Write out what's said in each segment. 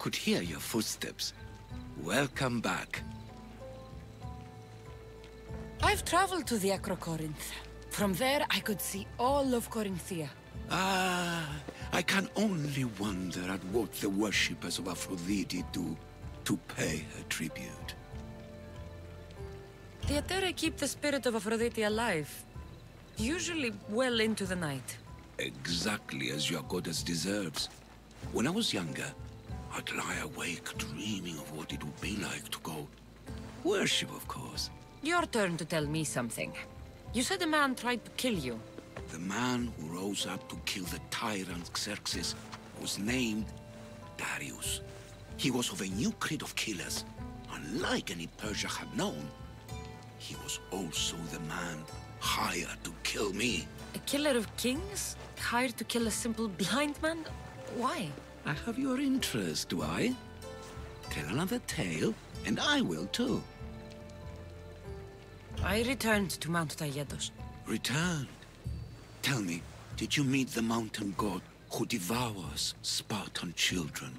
could hear your footsteps. Welcome back. I've traveled to the Acrocorinth. From there, I could see all of Corinthia. Ah, I can only wonder at what the worshippers of Aphrodite do to pay her tribute. The Aeteri keep the spirit of Aphrodite alive, usually well into the night. Exactly as your goddess deserves. When I was younger, I'd lie awake dreaming of what it would be like to go. Worship, of course. Your turn to tell me something. You said a man tried to kill you. The man who rose up to kill the tyrant Xerxes was named Darius. He was of a new creed of killers. Unlike any Persia had known, he was also the man hired to kill me. A killer of kings? Hired to kill a simple blind man? Why? I have your interest, do I? Tell another tale, and I will too. I returned to Mount Taygetos. Returned? Tell me, did you meet the mountain god who devours Spartan children?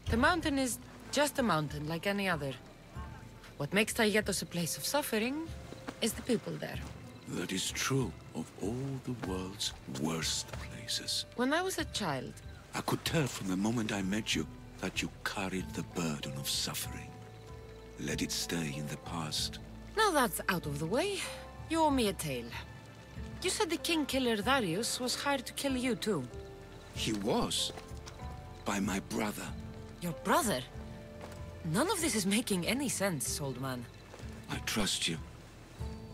The mountain is just a mountain like any other. What makes Taygetos a place of suffering is the people there. That is true of all the world's worst places. When I was a child, I could tell from the moment I met you that you carried the burden of suffering. Let it stay in the past. now that's out of the way, you owe me a tale. You said the king killer Darius was hired to kill you too. He was. By my brother. Your brother? None of this is making any sense, old man. I trust you,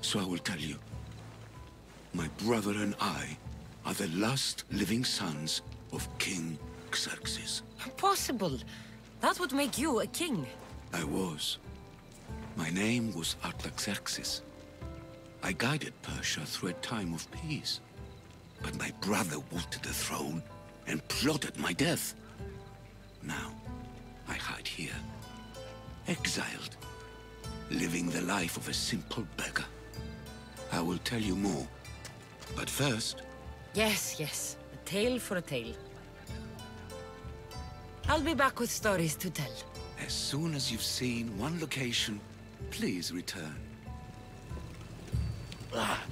so I will tell you. My brother and I are the last living sons of King Xerxes. Impossible. That would make you a king. I was. My name was Artaxerxes. I guided Persia through a time of peace. But my brother wanted the throne and plotted my death. Now, I hide here, exiled, living the life of a simple beggar. I will tell you more, but first... Yes, yes. A tale for a tale. I'll be back with stories to tell. As soon as you've seen one location, please return. Ah.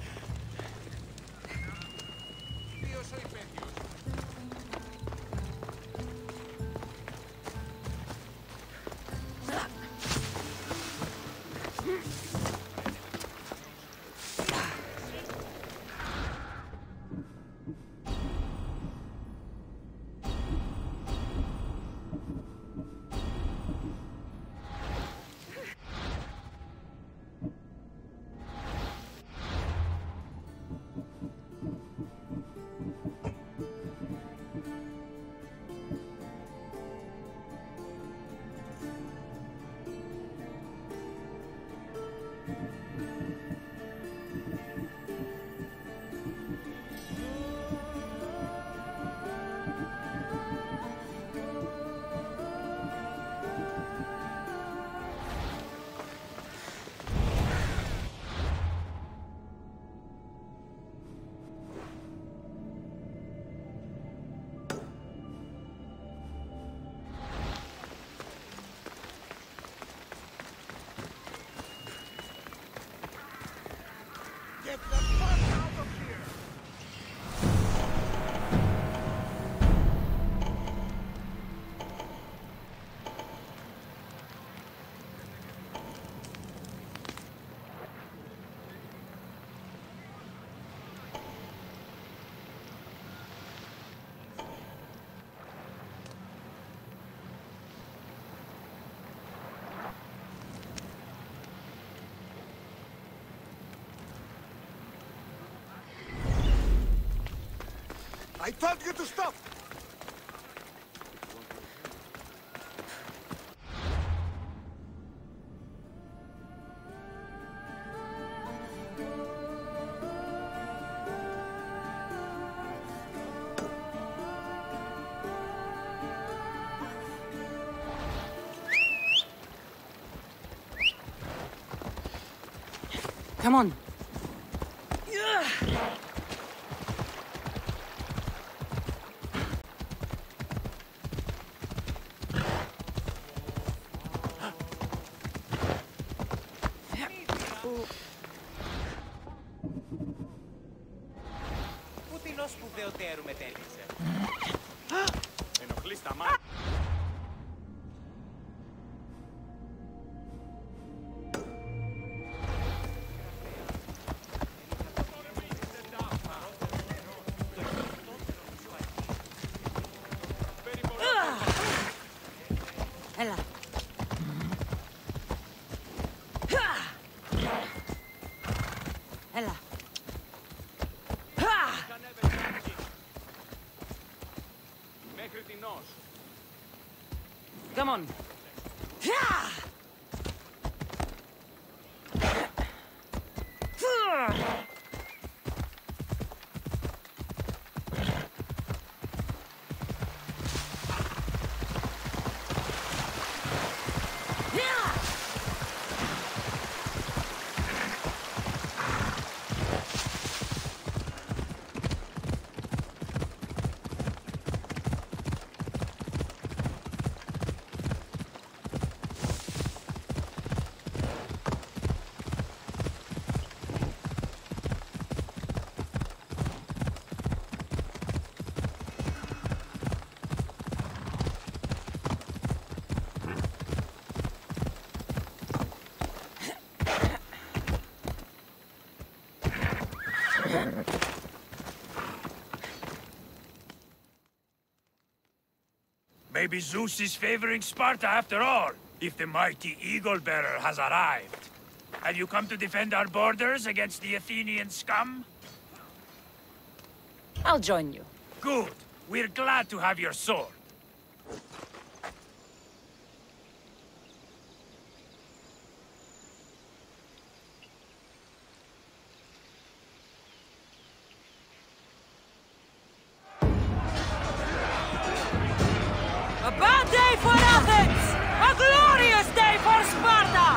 Get the fuck out of here! I told you to stop! Come on. Έλα. Έλα. Μέχρι τινός. Come on. Maybe Zeus is favoring Sparta after all, if the mighty Eagle-Bearer has arrived. Have you come to defend our borders against the Athenian scum? I'll join you. Good. We're glad to have your sword. A bad day for Athens! A glorious day for Sparta!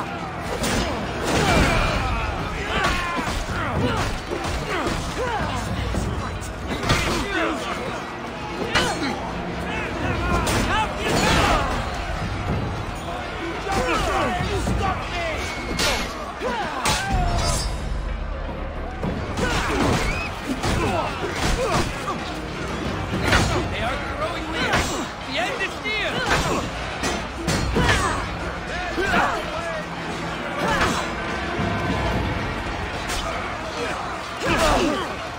They are growing weak. The end is near.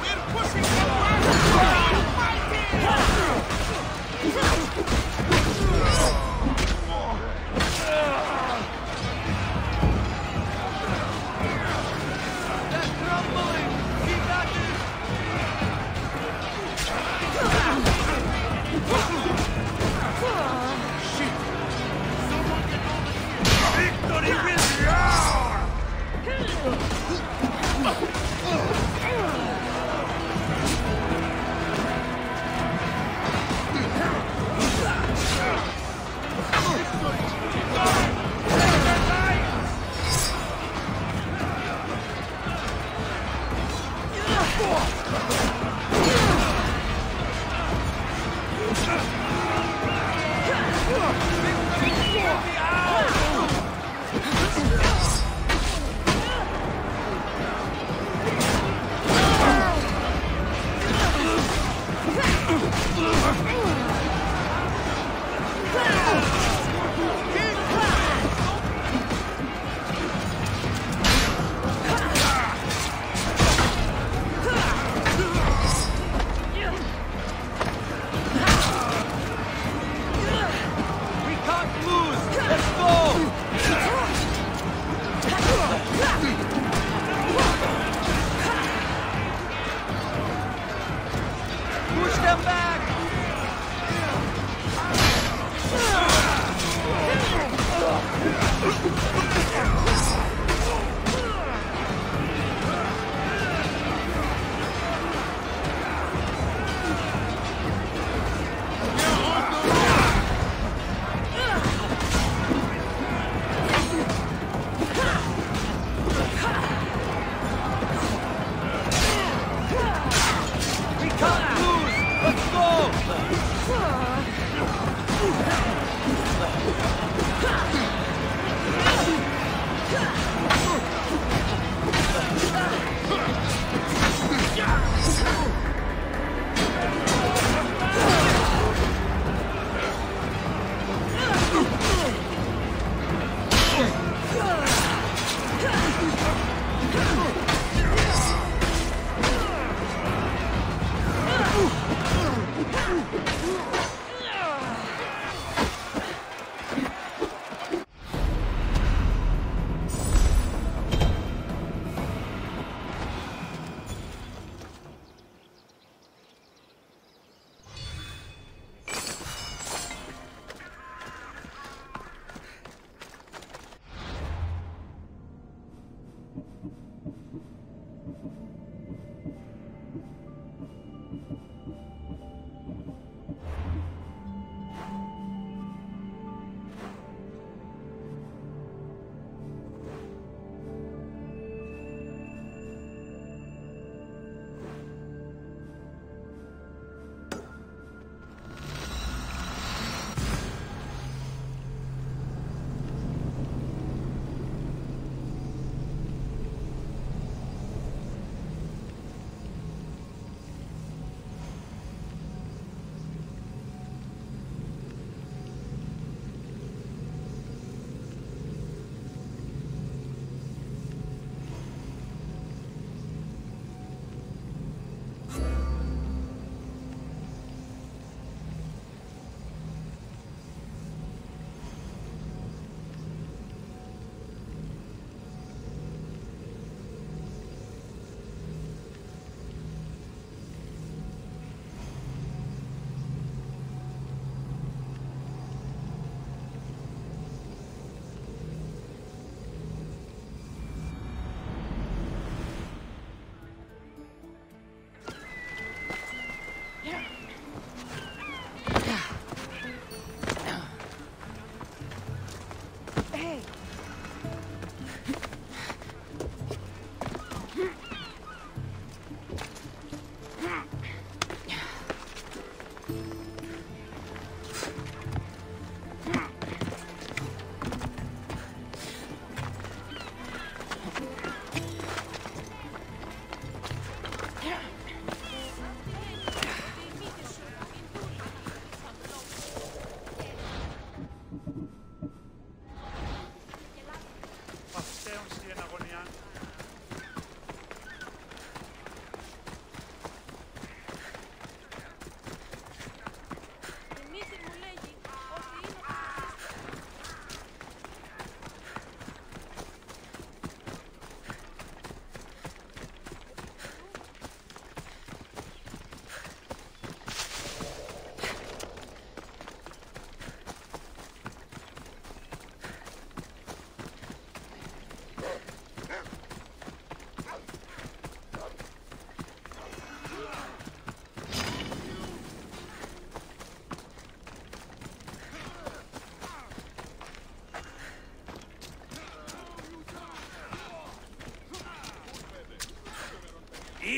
We're pushing them They're crumbling. Keep at it. Victory will be ours!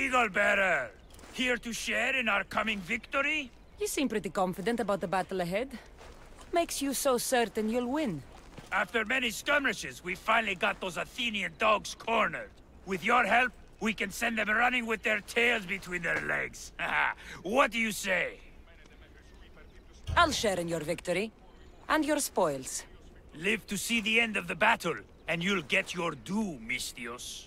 Eagle Bearer. Here to share in our coming victory? You seem pretty confident about the battle ahead. Makes you so certain you'll win? After many skirmishes, we finally got those Athenian dogs cornered. With your help, we can send them running with their tails between their legs. What do you say? I'll share in your victory. And your spoils. Live to see the end of the battle, and you'll get your due, Mistios.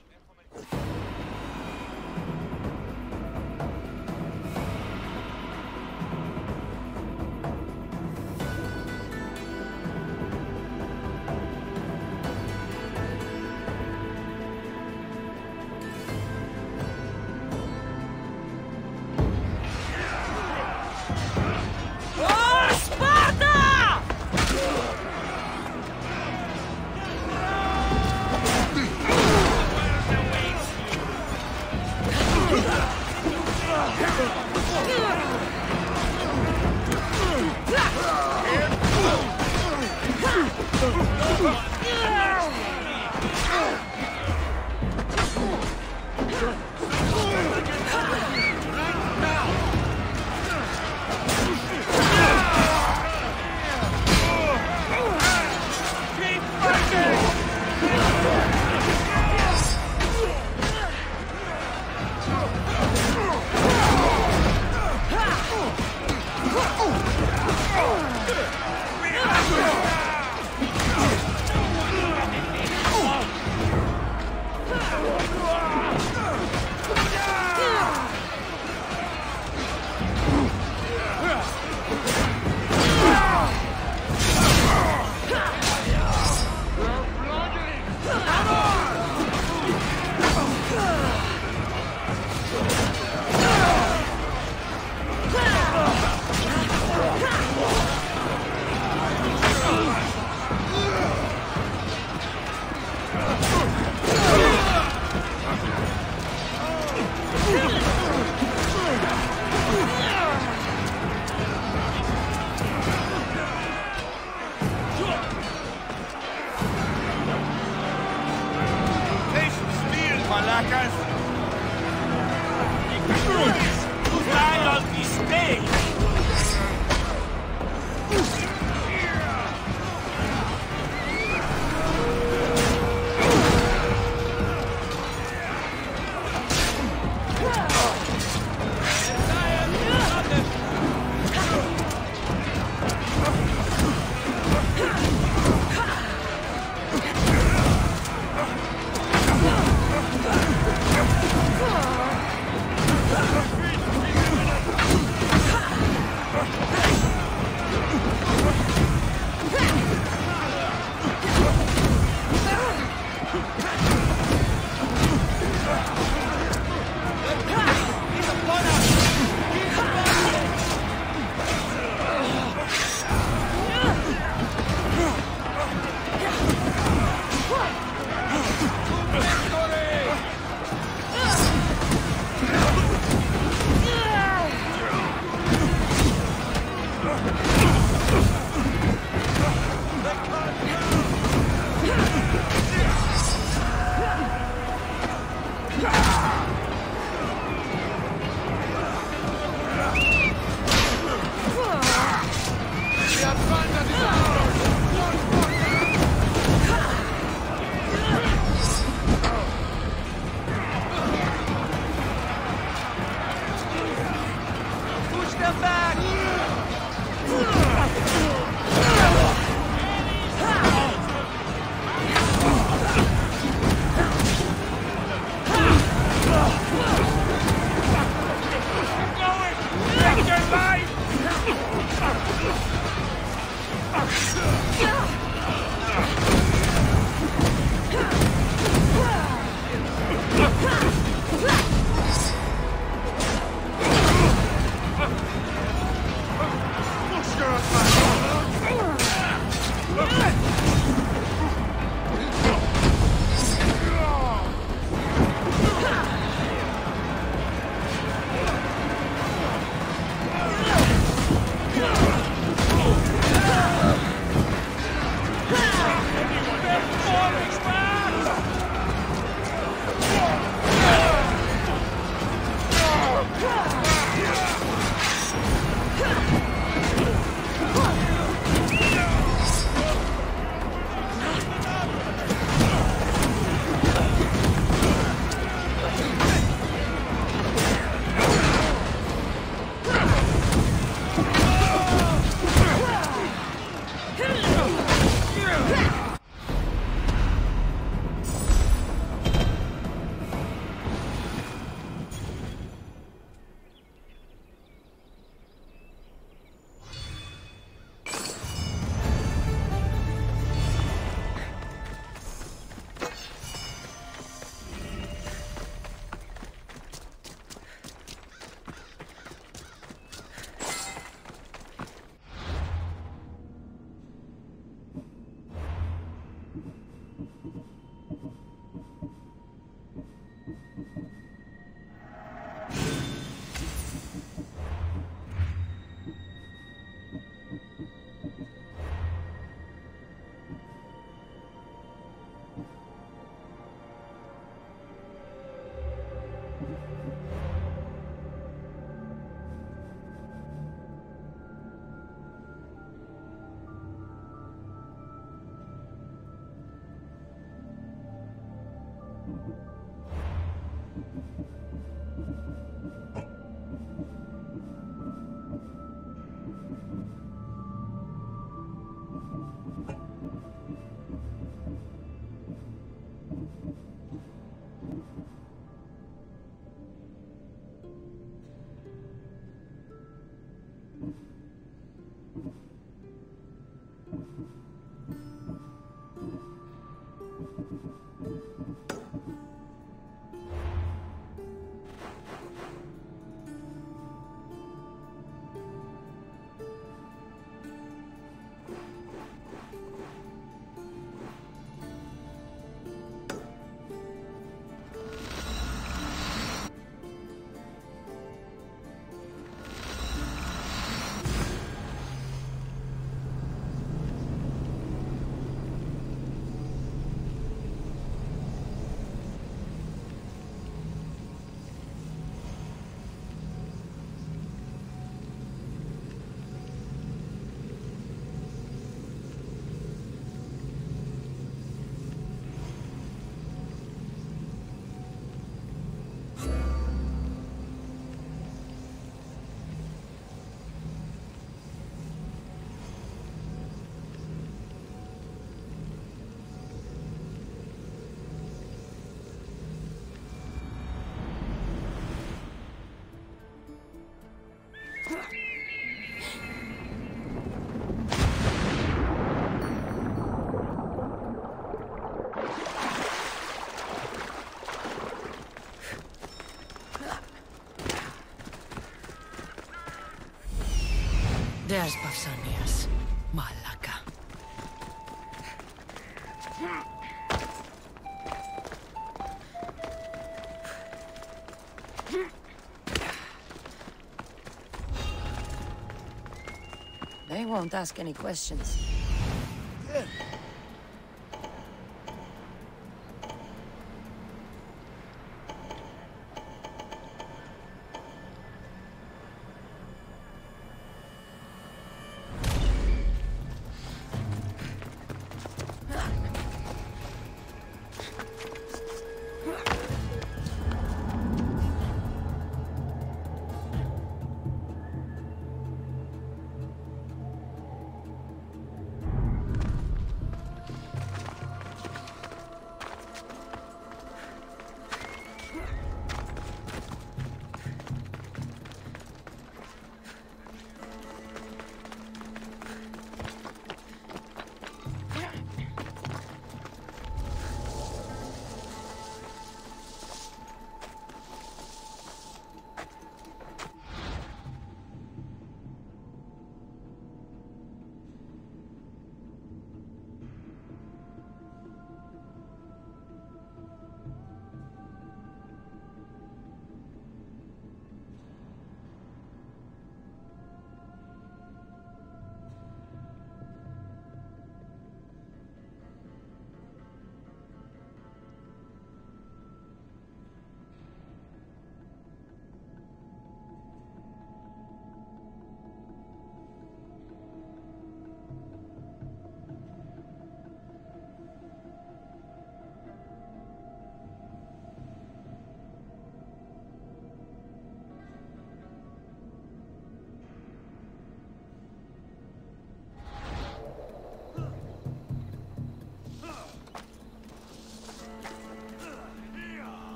There's Pausanias, Malaka. They won't ask any questions.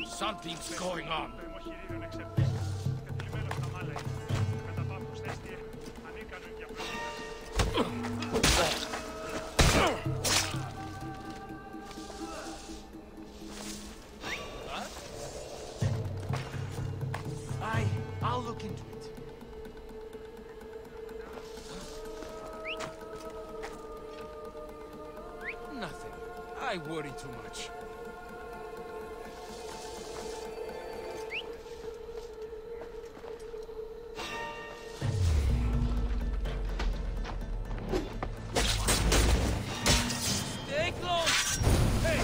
Something's going on. I'll look into it. Nothing. I worry too much. Stay close! Hey,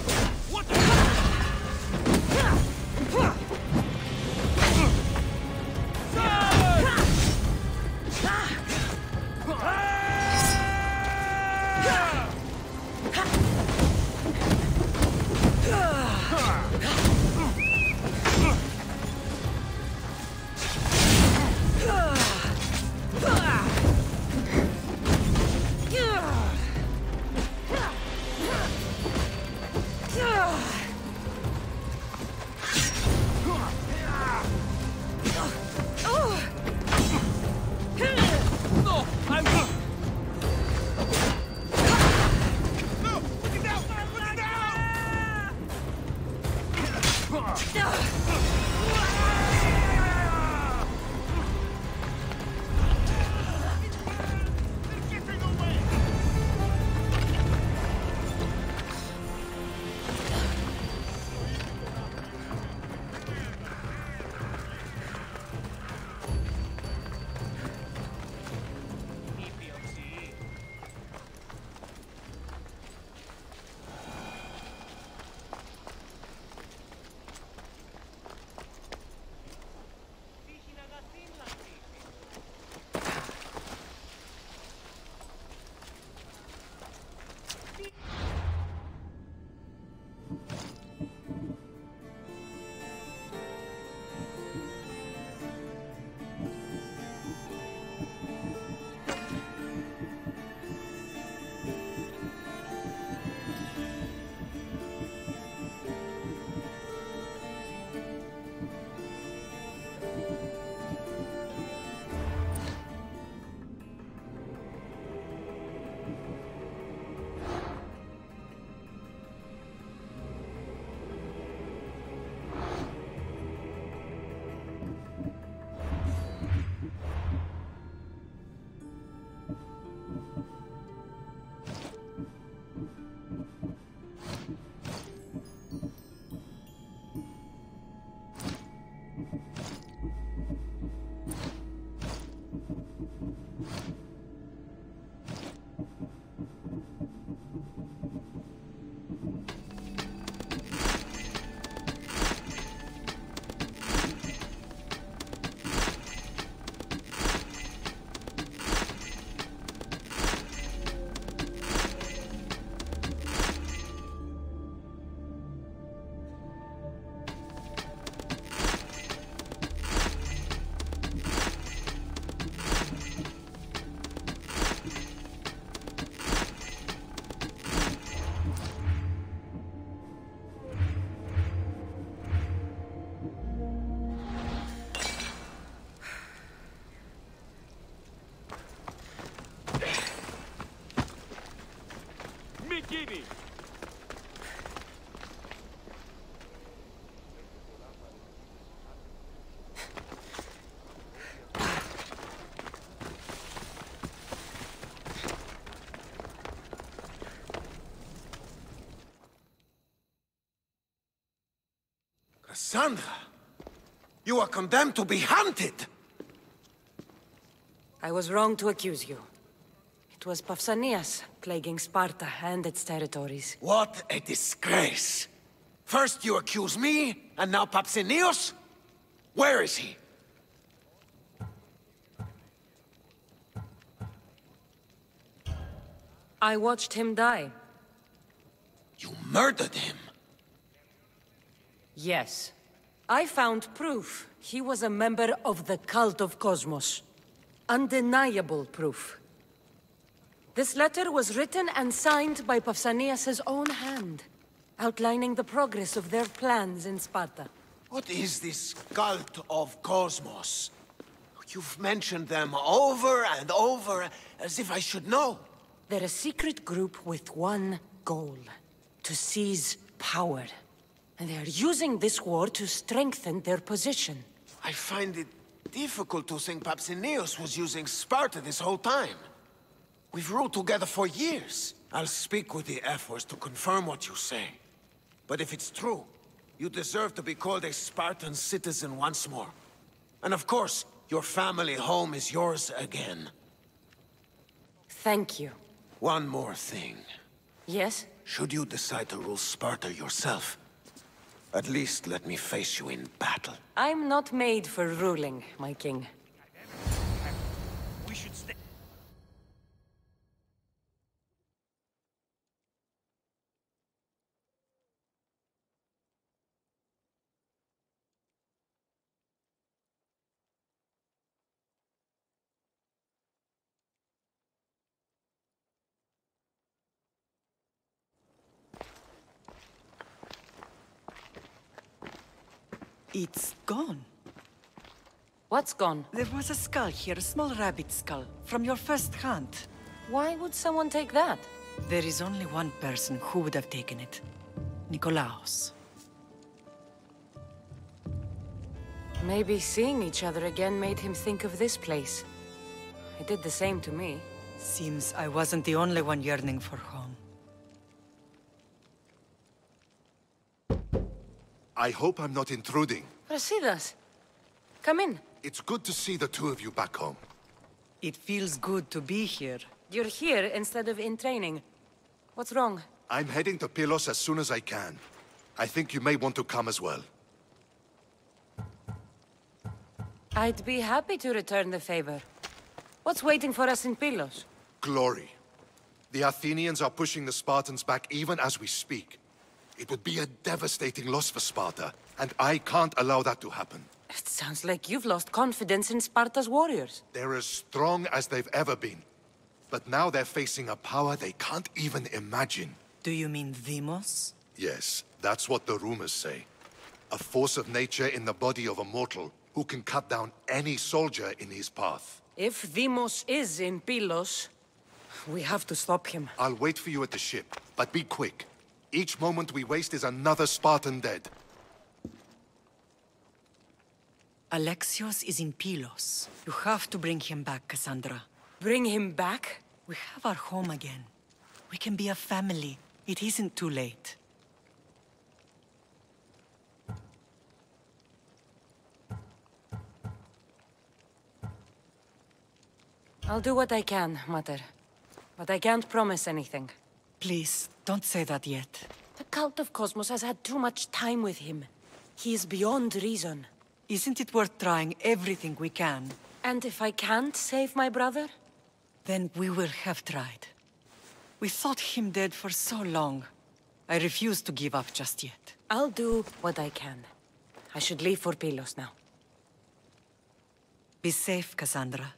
Cassandra! You are condemned to be hunted! I was wrong to accuse you. It was Pausanias plaguing Sparta and its territories. What a disgrace! First you accuse me, and now Pausanias? Where is he? I watched him die. You murdered him? Yes. I found proof he was a member of the cult of Cosmos. Undeniable proof. This letter was written and signed by Pausanias' own hand, outlining the progress of their plans in Sparta. What is this cult of Cosmos? You've mentioned them over and over, as if I should know. They're a secret group with one goal: to seize power. And they are using this war to strengthen their position. I find it difficult to think Pausanias was using Sparta this whole time. We've ruled together for years. I'll speak with the F-Force to confirm what you say. But if it's true, you deserve to be called a Spartan citizen once more. And of course, your family home is yours again. Thank you. One more thing. Yes? Should you decide to rule Sparta yourself, at least let me face you in battle. I'm not made for ruling, my king. We should stay. It's gone. What's gone? There was a skull here, a small rabbit skull, from your first hunt. Why would someone take that? There is only one person who would have taken it. Nikolaos. Maybe seeing each other again made him think of this place. It did the same to me. Seems I wasn't the only one yearning for home. I hope I'm not intruding. Brasidas, come in. It's good to see the two of you back home. It feels good to be here. You're here instead of in training. What's wrong? I'm heading to Pylos as soon as I can. I think you may want to come as well. I'd be happy to return the favor. What's waiting for us in Pylos? Glory. The Athenians are pushing the Spartans back even as we speak. It would be a devastating loss for Sparta, and I can't allow that to happen. It sounds like you've lost confidence in Sparta's warriors. They're as strong as they've ever been. But now they're facing a power they can't even imagine. Do you mean Deimos? Yes, that's what the rumors say. A force of nature in the body of a mortal who can cut down any soldier in his path. If Deimos is in Pylos, we have to stop him. I'll wait for you at the ship, but be quick. Each moment we waste is another Spartan dead. Alexios is in Pylos. You have to bring him back, Cassandra. Bring him back? We have our home again. We can be a family. It isn't too late. I'll do what I can, Mater. But I can't promise anything. Please, don't say that yet. The cult of Cosmos has had too much time with him. He is beyond reason. Isn't it worth trying everything we can? And if I can't save my brother? Then we will have tried. We thought him dead for so long. I refuse to give up just yet. I'll do what I can. I should leave for Pylos now. Be safe, Cassandra.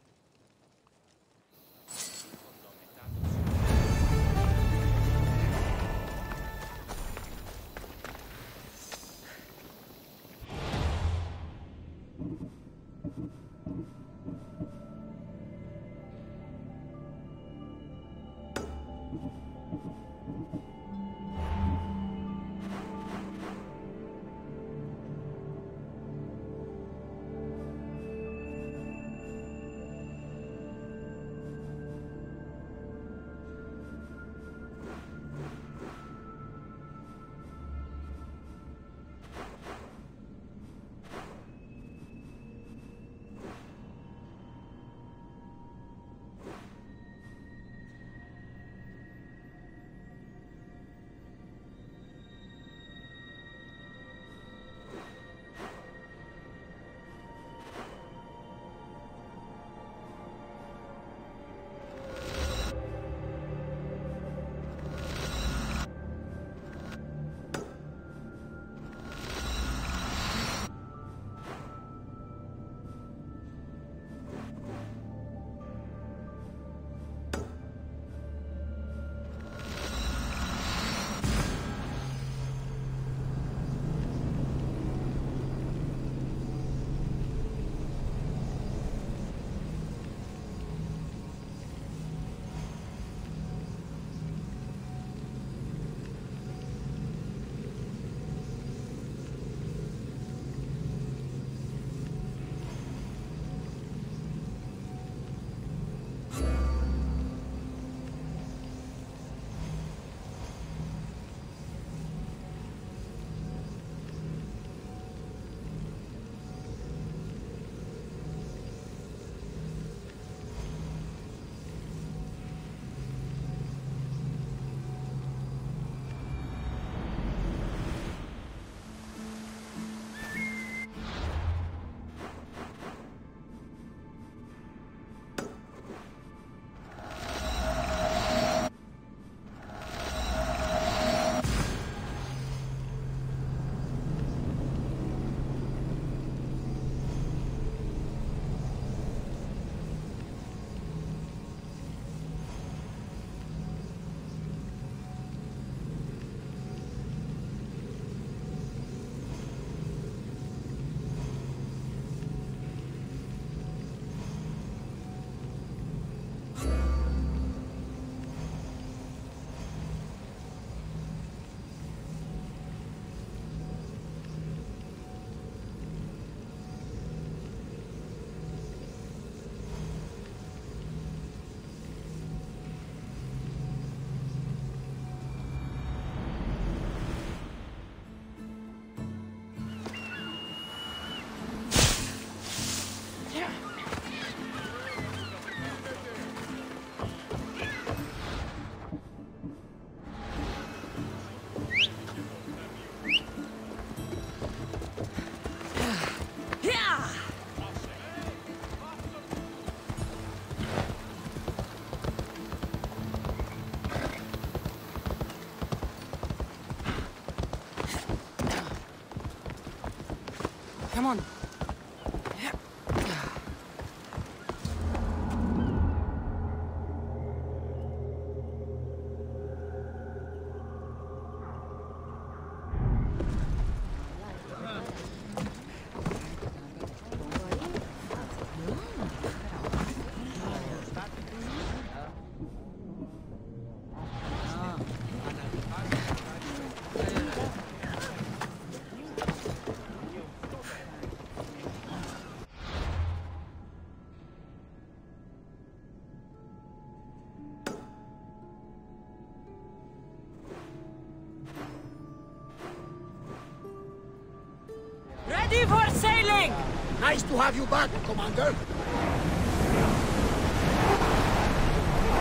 Nice to have you back, Commander.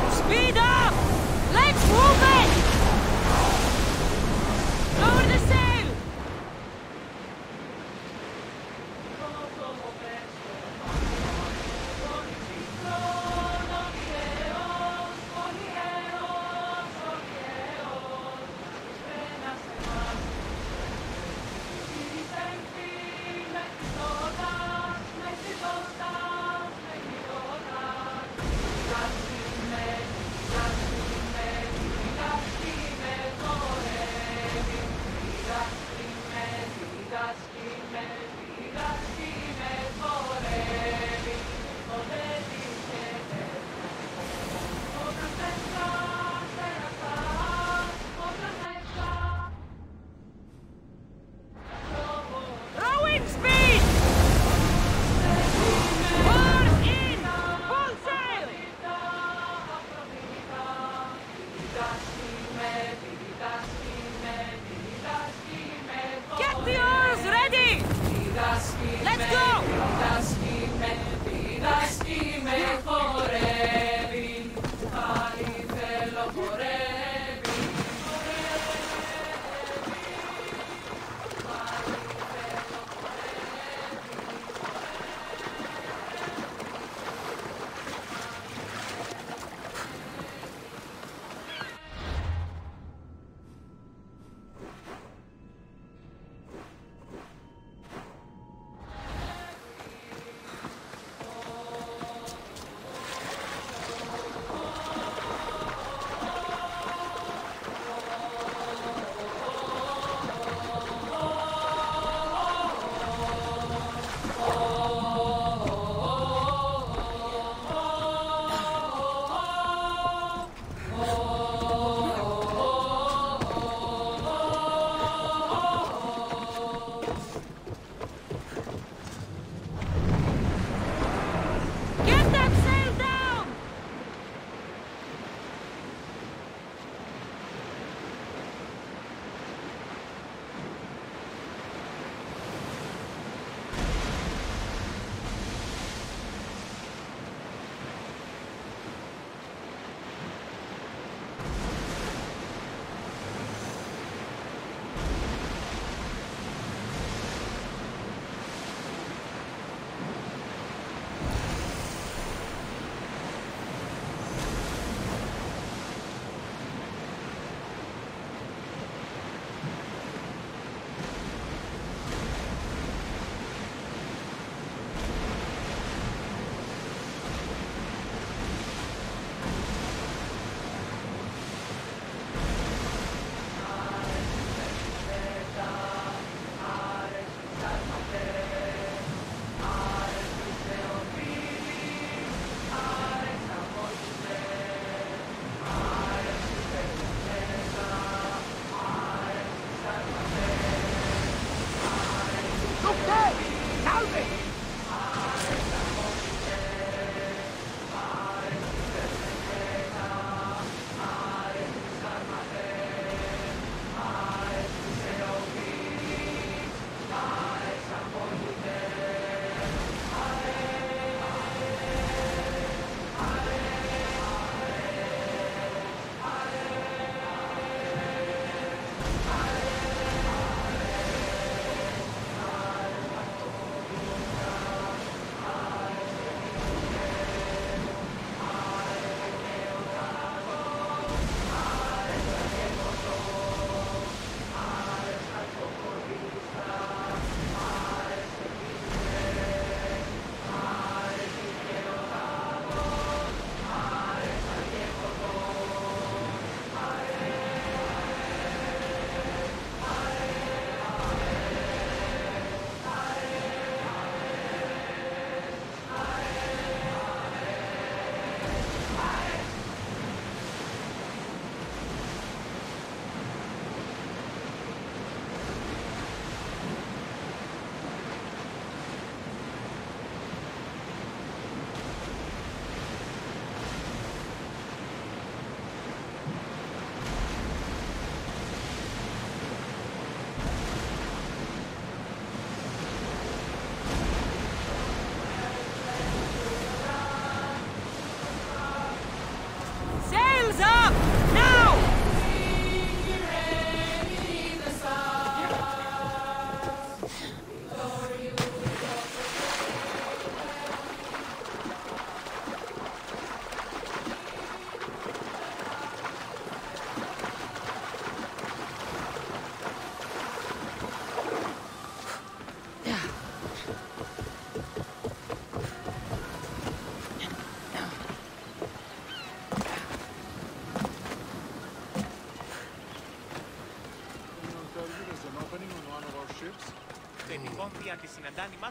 Speed up! Let's move it! Lower the sail!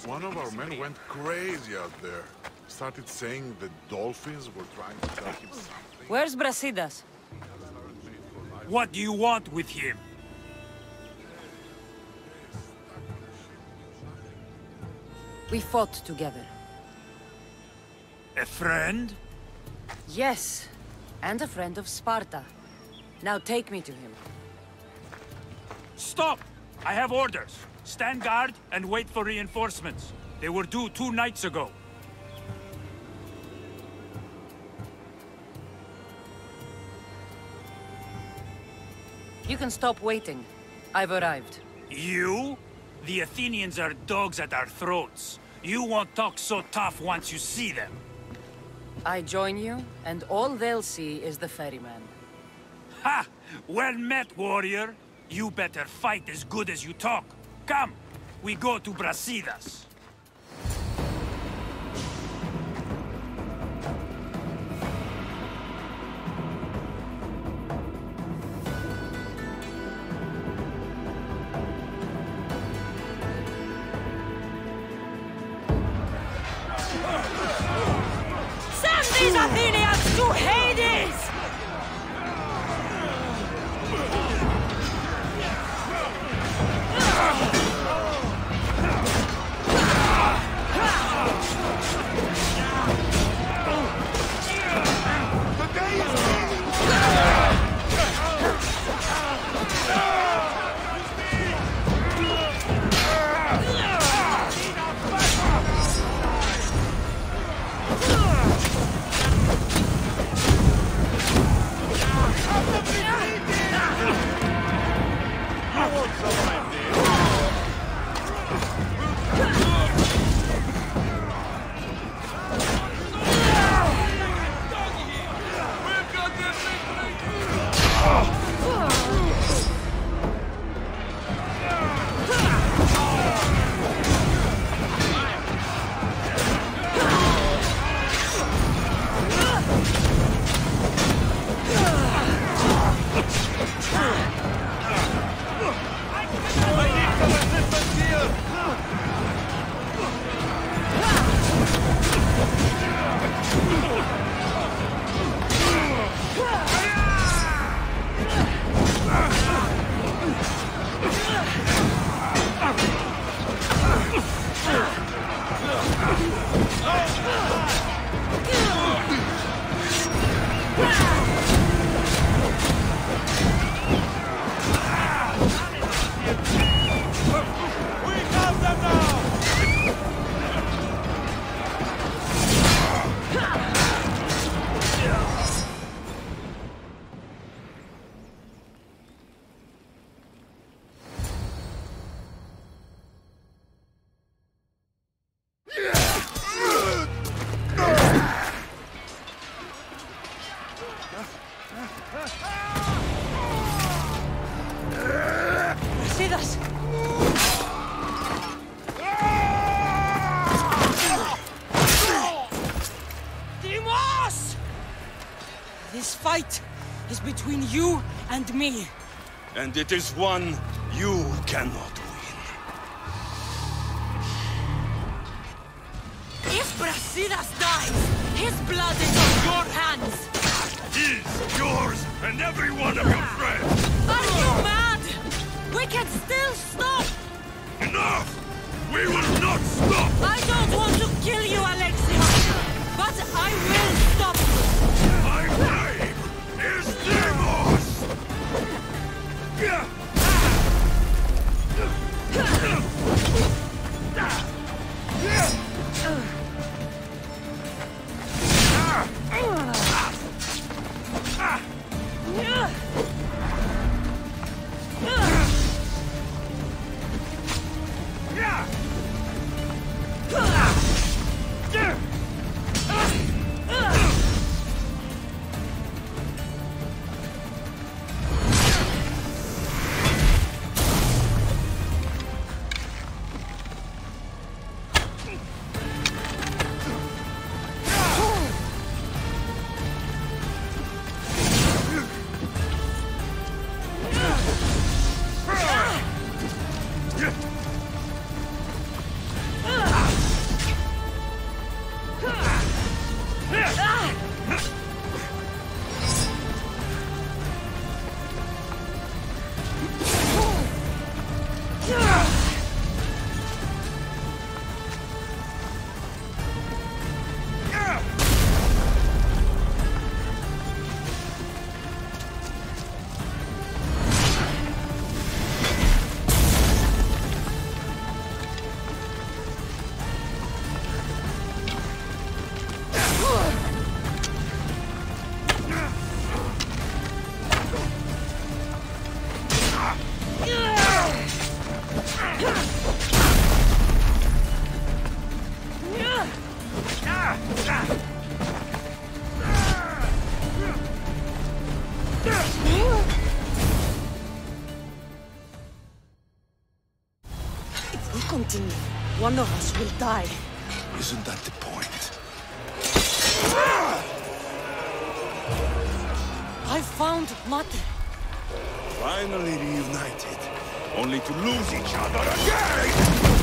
One of our men went crazy out there. Started saying the dolphins were trying to tell him something. Where's Brasidas? What do you want with him? We fought together. A friend? Yes, and a friend of Sparta. Now take me to him. Stop! I have orders. Stand guard and wait for reinforcements. They were due 2 nights ago. You can stop waiting. I've arrived. You? The Athenians are dogs at our throats. You won't talk so tough once you see them. I join you, and all they'll see is the ferryman. Ha! Well met, warrior. You better fight as good as you talk. Come, we go to Brasidas. Send these Athenians to Hades! Brasidas! Dimos! This fight is between you and me. And it is one you cannot win. If Brasidas dies, his blood is on your hands! His, yours, and every one of your friends! Are you mad? We can still stop! Enough! We will not stop! I don't want to kill you, Alexios, but I will stop you! My name is Demos! If we continue, one of us will die. Isn't that the point? I found Mater. Finally reunited, only to lose each other again!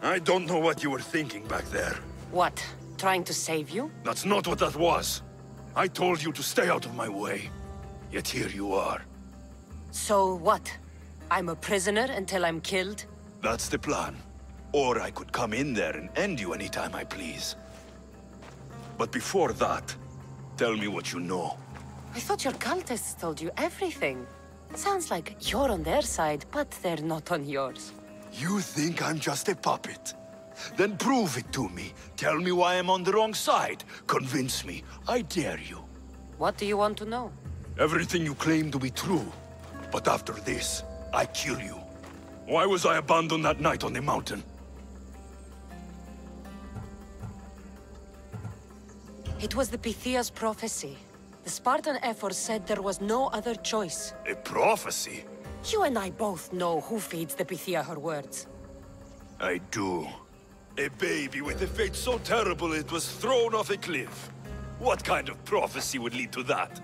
I don't know what you were thinking back there. What? Trying to save you? That's not what that was. I told you to stay out of my way. Yet here you are. So what? I'm a prisoner until I'm killed? That's the plan. Or I could come in there and end you anytime I please. But before that, tell me what you know. I thought your cultists told you everything. Sounds like you're on their side, but they're not on yours. You think I'm just a puppet? Then prove it to me. Tell me why I'm on the wrong side. Convince me. I dare you. What do you want to know? Everything you claim to be true. But after this, I kill you. Why was I abandoned that night on the mountain? It was the Pythia's prophecy. The Spartan Ephor said there was no other choice. A prophecy? You and I both know who feeds the Pythia her words. I do. A baby with a fate so terrible it was thrown off a cliff. What kind of prophecy would lead to that?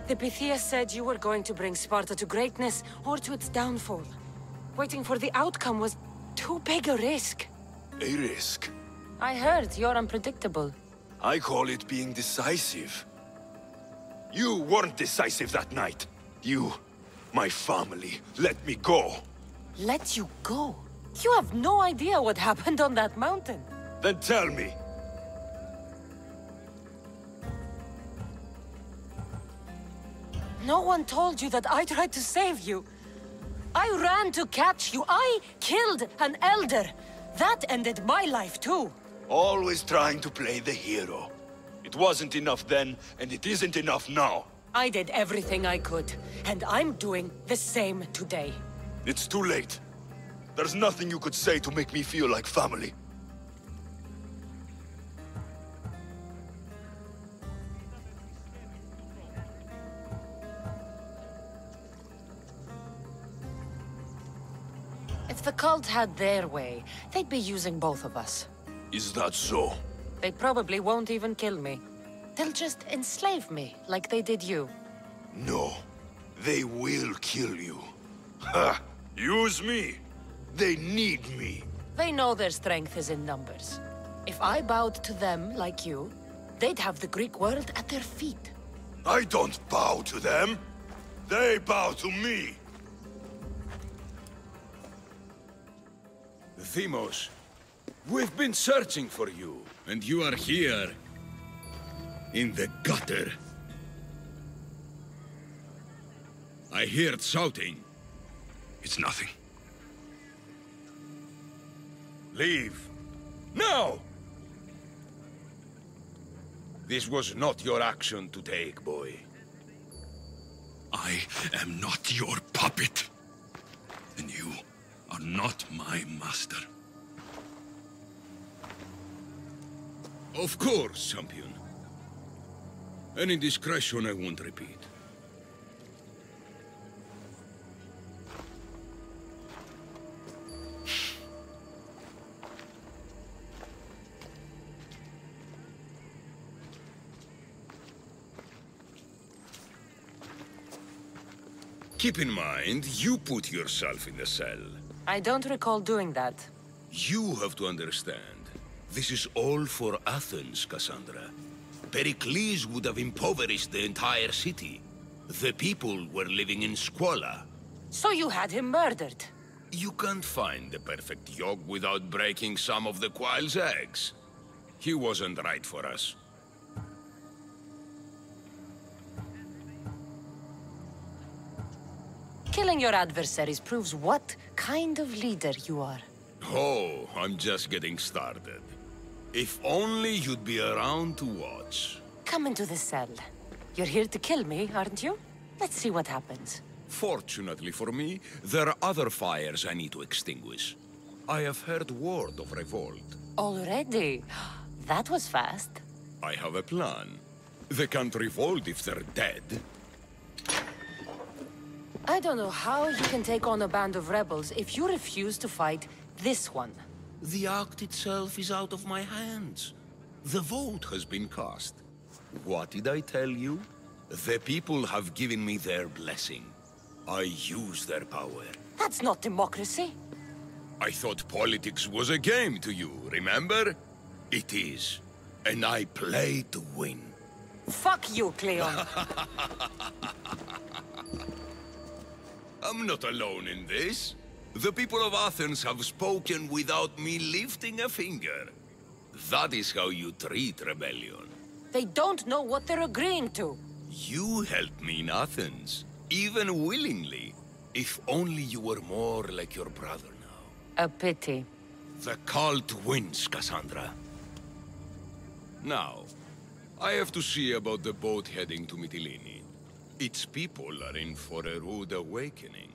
The Pythia said you were going to bring Sparta to greatness or to its downfall. Waiting for the outcome was too big a risk. A risk? I heard you're unpredictable. I call it being decisive. You weren't decisive that night. You, my family, let me go. Let you go? You have no idea what happened on that mountain. Then tell me. No one told you that I tried to save you. I ran to catch you. I killed an elder. That ended my life too. Always trying to play the hero. It wasn't enough then, and it isn't enough now. I did everything I could, and I'm doing the same today. It's too late. There's nothing you could say to make me feel like family. If the cult had their way, they'd be using both of us. Is that so? They probably won't even kill me. They'll just enslave me, like they did you. No. They will kill you. Ha! Use me! They need me. They know their strength is in numbers. If I bowed to them like you, they'd have the Greek world at their feet. I don't bow to them. They bow to me. Themos, we've been searching for you, and you are here. In the gutter. I heard shouting. It's nothing. Leave. Now! This was not your action to take, boy. I am not your puppet. And you are not my master. Of course, champion. Any indiscretion I won't repeat. Keep in mind, you put yourself in the cell. I don't recall doing that. You have to understand. This is all for Athens, Cassandra. Pericles would have impoverished the entire city. The people were living in squalor. So you had him murdered? You can't find the perfect yolk without breaking some of the quail's eggs. He wasn't right for us. Killing your adversaries proves what kind of leader you are. Oh, I'm just getting started. If only you'd be around to watch. Come into the cell. You're here to kill me, aren't you? Let's see what happens. Fortunately for me, there are other fires I need to extinguish. I have heard word of revolt. Already? That was fast. I have a plan. They can't revolt if they're dead. I don't know how you can take on a band of rebels if you refuse to fight this one. The act itself is out of my hands. The vote has been cast. What did I tell you? The people have given me their blessing. I use their power. That's not democracy. I thought politics was a game to you, remember? It is. And I play to win. Fuck you, Cleon. I'm not alone in this. The people of Athens have spoken without me lifting a finger. That is how you treat rebellion. They don't know what they're agreeing to. You helped me in Athens, even willingly. If only you were more like your brother now. A pity. The cult wins, Cassandra. Now, I have to see about the boat heading to Mytilene. Its people are in for a rude awakening.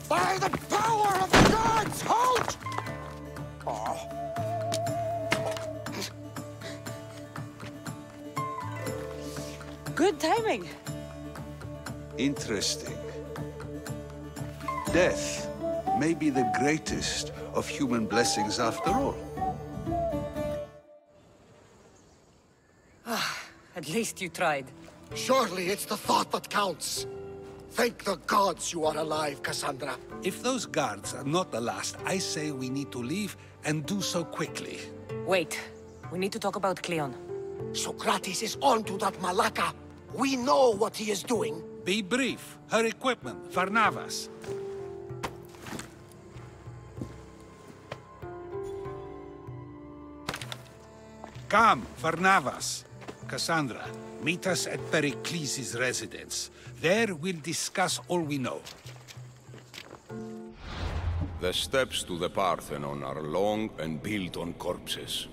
By the power of the gods, halt! Good timing. Interesting. Death may be the greatest of human blessings after all. At least you tried. Surely it's the thought that counts. Thank the gods you are alive, Cassandra. If those guards are not the last, I say we need to leave and do so quickly. Wait. We need to talk about Cleon. Socrates is onto that Malaka. We know what he is doing. Be brief. Her equipment, Varnavas. Come, Varnavas. Cassandra, meet us at Pericles' residence. There we'll discuss all we know. The steps to the Parthenon are long and built on corpses.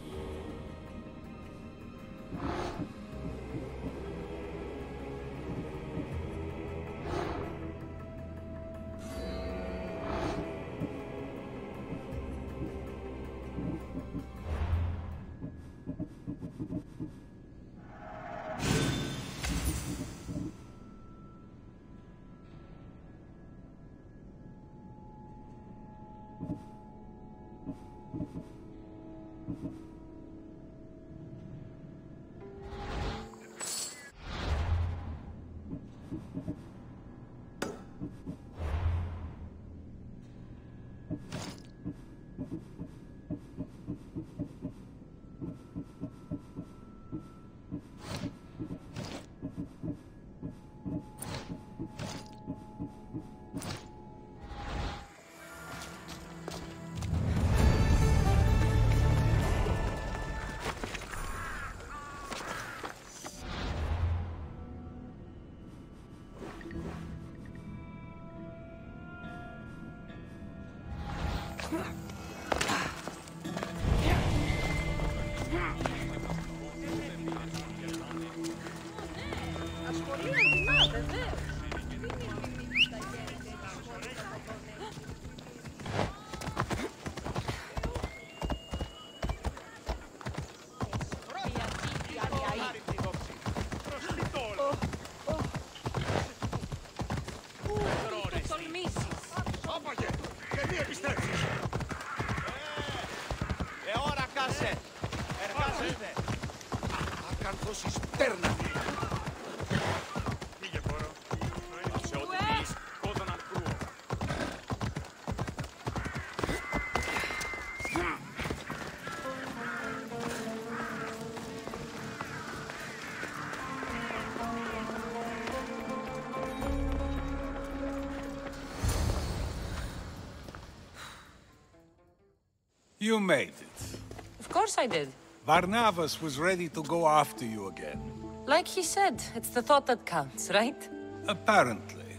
You made it. Of course I did. Varnavas was ready to go after you again. Like he said, it's the thought that counts, right? Apparently.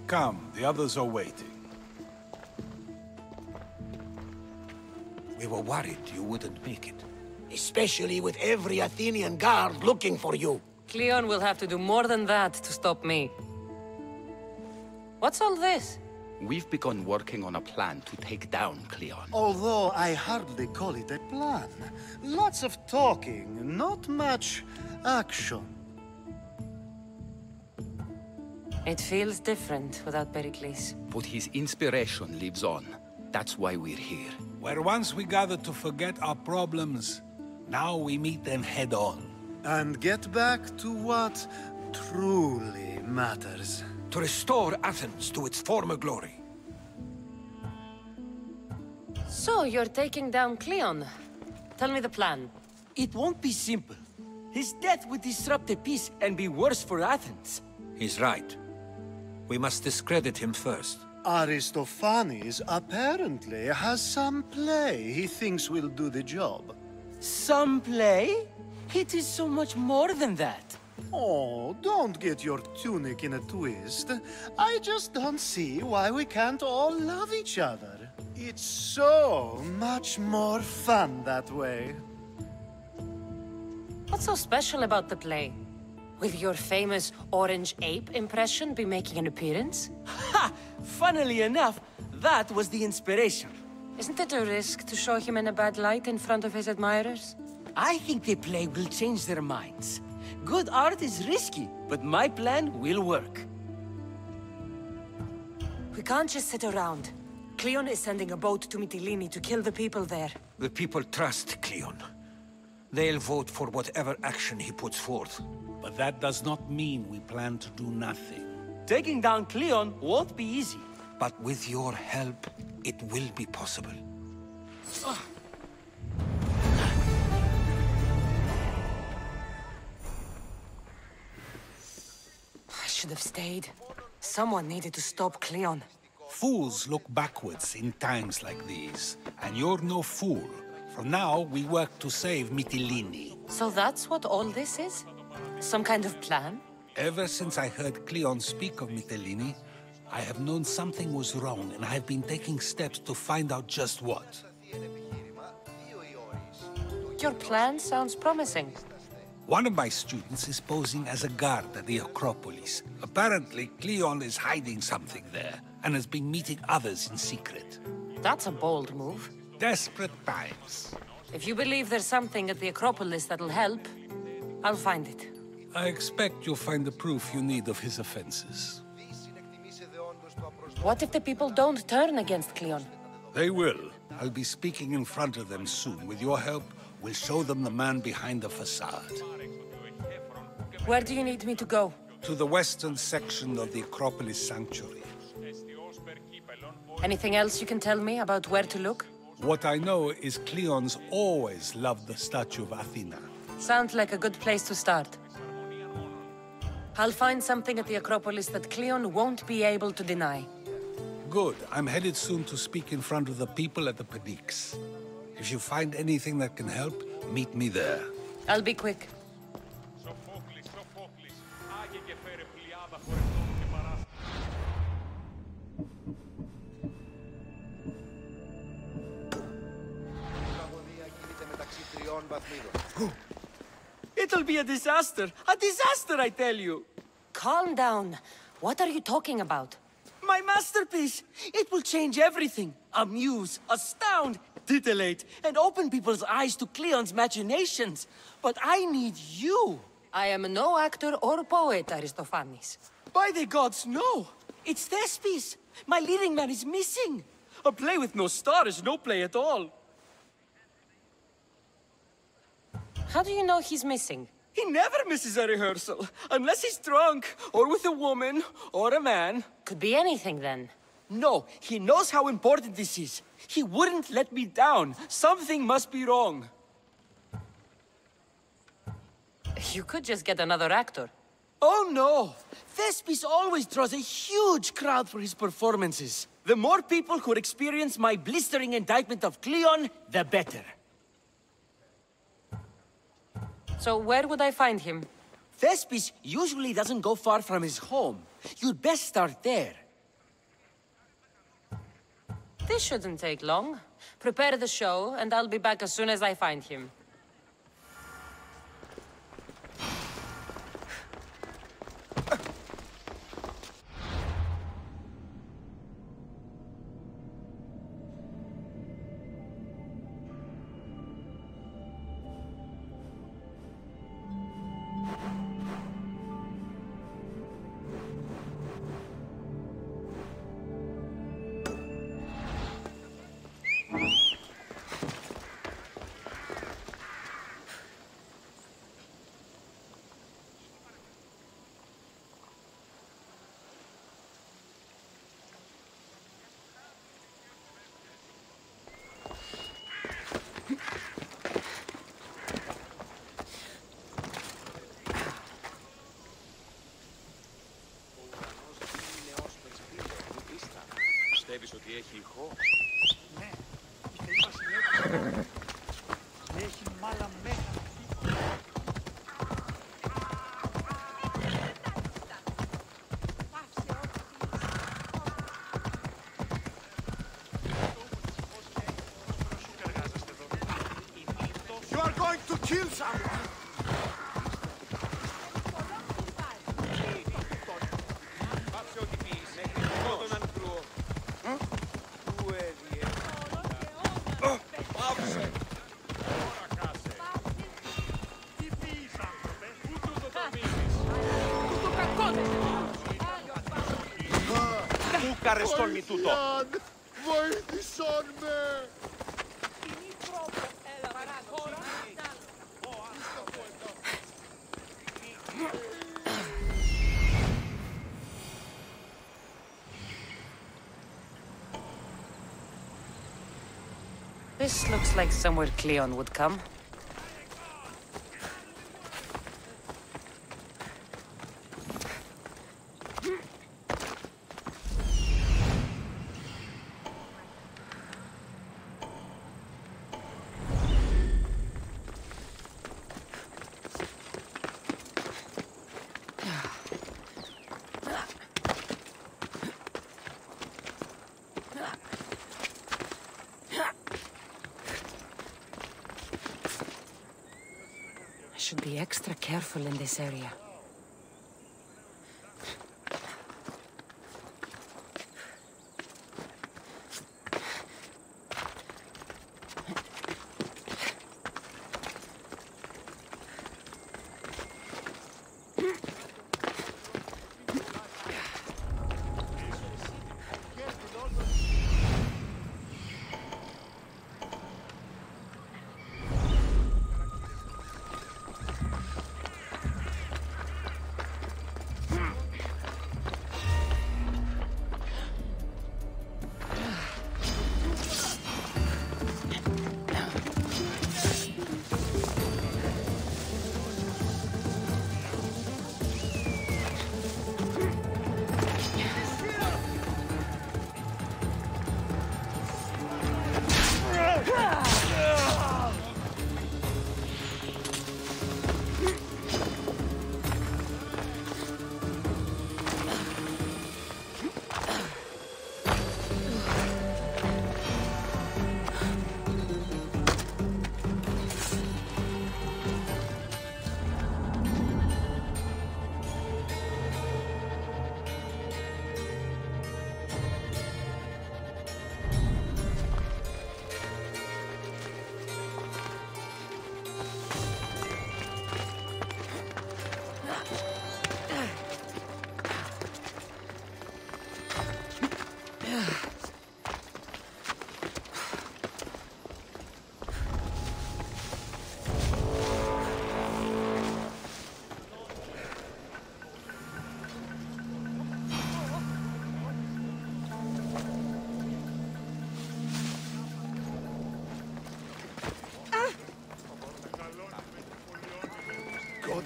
Come, the others are waiting. We were worried you wouldn't make it. Especially with every Athenian guard looking for you. Cleon will have to do more than that to stop me. What's all this? We've begun working on a plan to take down Cleon. Although I hardly call it a plan. Lots of talking, not much action. It feels different without Pericles. But his inspiration lives on. That's why we're here. Where once we gathered to forget our problems, now we meet them head on. And get back to what truly matters. To restore Athens to its former glory. So, you're taking down Cleon. Tell me the plan. It won't be simple. His death would disrupt the peace and be worse for Athens. He's right. We must discredit him first. Aristophanes apparently has some play he thinks will do the job. Some play? It is so much more than that. Oh, don't get your tunic in a twist. I just don't see why we can't all love each other. It's so much more fun that way. What's so special about the play? Will your famous orange ape impression be making an appearance? Ha! Funnily enough, that was the inspiration. Isn't it a risk to show him in a bad light in front of his admirers? I think the play will change their minds. Good art is risky, but my plan will work. We can't just sit around. Cleon is sending a boat to Mytilene to kill the people there. The people trust Cleon. They'll vote for whatever action he puts forth. But that does not mean we plan to do nothing. Taking down Cleon won't be easy. But with your help, it will be possible. I should have stayed. Someone needed to stop Cleon. Fools look backwards in times like these. And you're no fool. From now, we work to save Mytilene. So that's what all this is? Some kind of plan? Ever since I heard Cleon speak of Mytilene, I have known something was wrong, and I have been taking steps to find out just what. Your plan sounds promising. One of my students is posing as a guard at the Acropolis. Apparently, Cleon is hiding something there, and has been meeting others in secret. That's a bold move. Desperate times. If you believe there's something at the Acropolis that'll help, I'll find it. I expect you'll find the proof you need of his offenses. What if the people don't turn against Cleon? They will. I'll be speaking in front of them soon. With your help, we'll show them the man behind the facade. Where do you need me to go? To the western section of the Acropolis Sanctuary. Anything else you can tell me about where to look? What I know is Cleon's always loved the statue of Athena. Sounds like a good place to start. I'll find something at the Acropolis that Cleon won't be able to deny. Good. I'm headed soon to speak in front of the people at the Pnyx. If you find anything that can help, meet me there. I'll be quick. It'll be a disaster! A disaster, I tell you! Calm down. What are you talking about? My masterpiece! It will change everything. Amuse, astound, titillate, and open people's eyes to Cleon's machinations. But I need you! I am no actor or poet, Aristophanes. By the gods, no! It's Thespis! My leading man is missing! A play with no star is no play at all. How do you know he's missing? He never misses a rehearsal, unless he's drunk, or with a woman, or a man. Could be anything, then. No, he knows how important this is. He wouldn't let me down. Something must be wrong. You could just get another actor. Oh no! Thespis always draws a huge crowd for his performances. The more people who experience my blistering indictment of Cleon, the better. So where would I find him? Thespis usually doesn't go far from his home. You'd best start there. This shouldn't take long. Prepare the show, and I'll be back as soon as I find him. Πιστεύεις ότι έχει ηχό? Ναι, η συνέβη. Έχει μάλα μέγα. You are going to kill someone! Καρεστόλμη τούτο! Βοήθησαν με! This looks like somewhere Cleon would come. I should be extra careful in this area.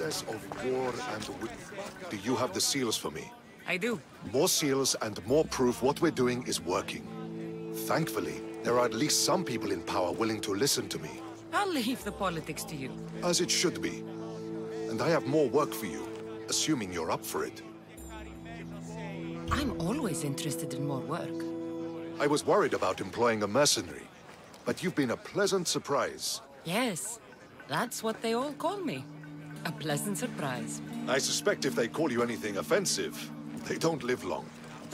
goddess of war and do you have the seals for me? I do. More seals and more proof what we're doing is working. Thankfully, there are at least some people in power willing to listen to me. I'll leave the politics to you. As it should be. And I have more work for you, assuming you're up for it. I'm always interested in more work. I was worried about employing a mercenary, but you've been a pleasant surprise. Yes, that's what they all call me. A pleasant surprise. I suspect if they call you anything offensive, they don't live long.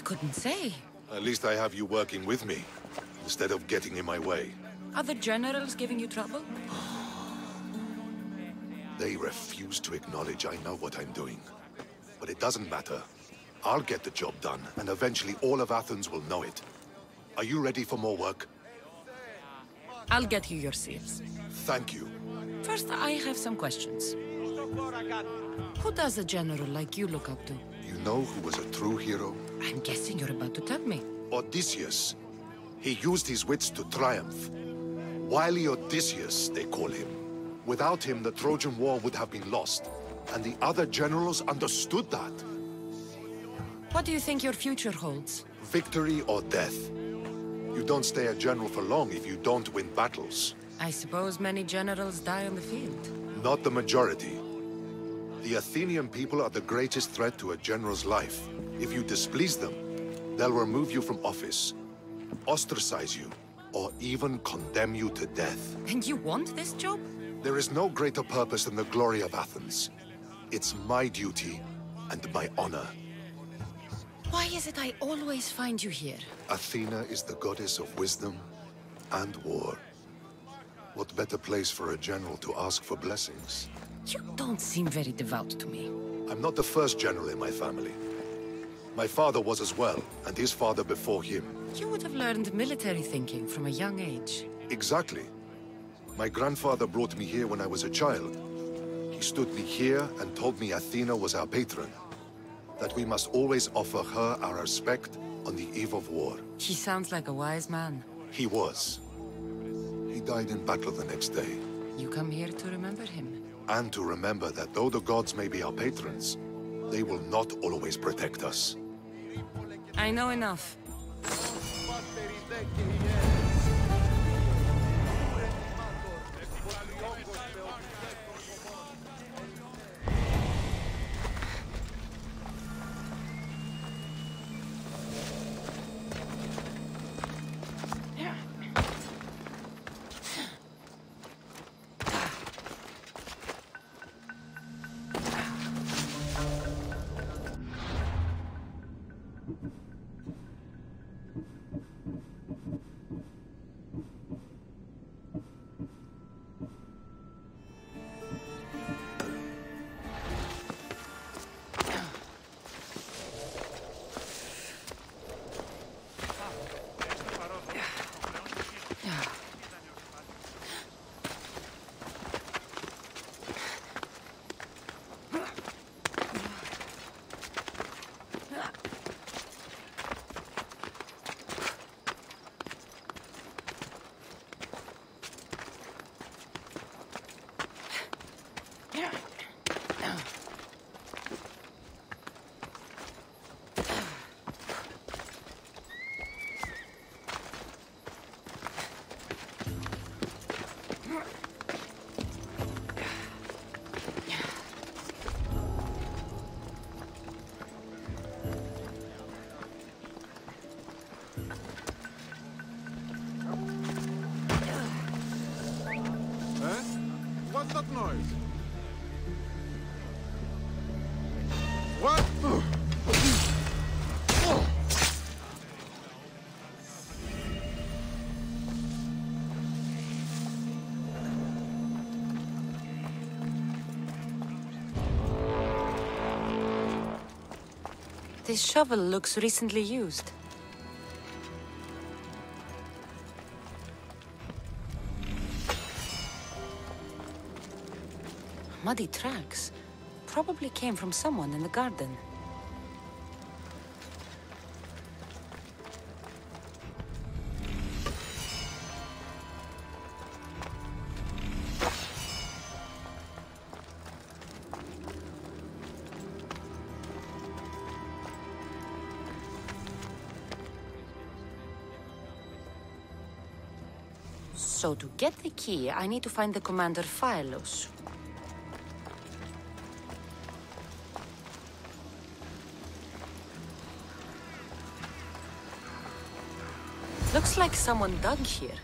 Couldn't say. At least I have you working with me, instead of getting in my way. Are the generals giving you trouble? They refuse to acknowledge I know what I'm doing. But it doesn't matter. I'll get the job done, and eventually all of Athens will know it. Are you ready for more work? I'll get you your seals. Thank you. First, I have some questions. Who does a general like you look up to? You know who was a true hero? I'm guessing you're about to tell me. Odysseus. He used his wits to triumph. Wily Odysseus, they call him. Without him, the Trojan War would have been lost. And the other generals understood that. What do you think your future holds? Victory or death. You don't stay a general for long if you don't win battles. I suppose many generals die on the field. Not the majority. The Athenian people are the greatest threat to a general's life. If you displease them, they'll remove you from office, ostracize you, or even condemn you to death. And you want this job? There is no greater purpose than the glory of Athens. It's my duty and my honor. Why is it I always find you here? Athena is the goddess of wisdom and war. What better place for a general to ask for blessings? You don't seem very devout to me. I'm not the first general in my family. My father was as well, and his father before him. You would have learned military thinking from a young age. Exactly. My grandfather brought me here when I was a child. He stood me here and told me Athena was our patron. That we must always offer her our respect on the eve of war. He sounds like a wise man. He was. He died in battle the next day. You come here to remember him. And to remember that though the gods may be our patrons, they will not always protect us. I know enough. What's that noise? What? This shovel looks recently used. Muddy tracks. Probably came from someone in the garden. So to get the key, I need to find the commander Phylos. Looks like someone dug here.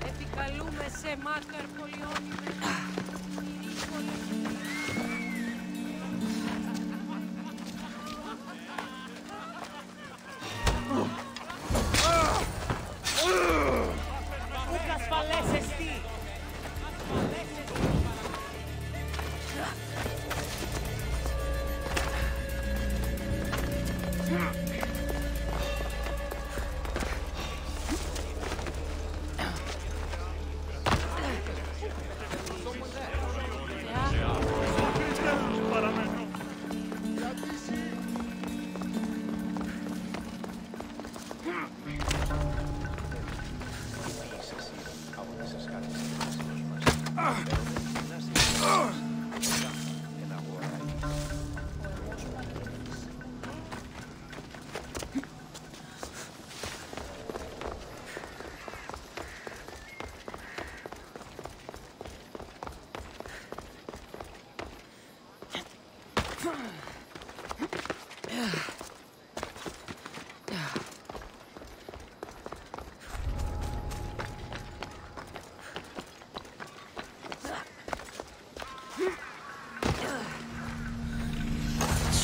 Επικαλούμε σε μάκαρ πολιόνιμε. Ούκ ασφαλές εστί.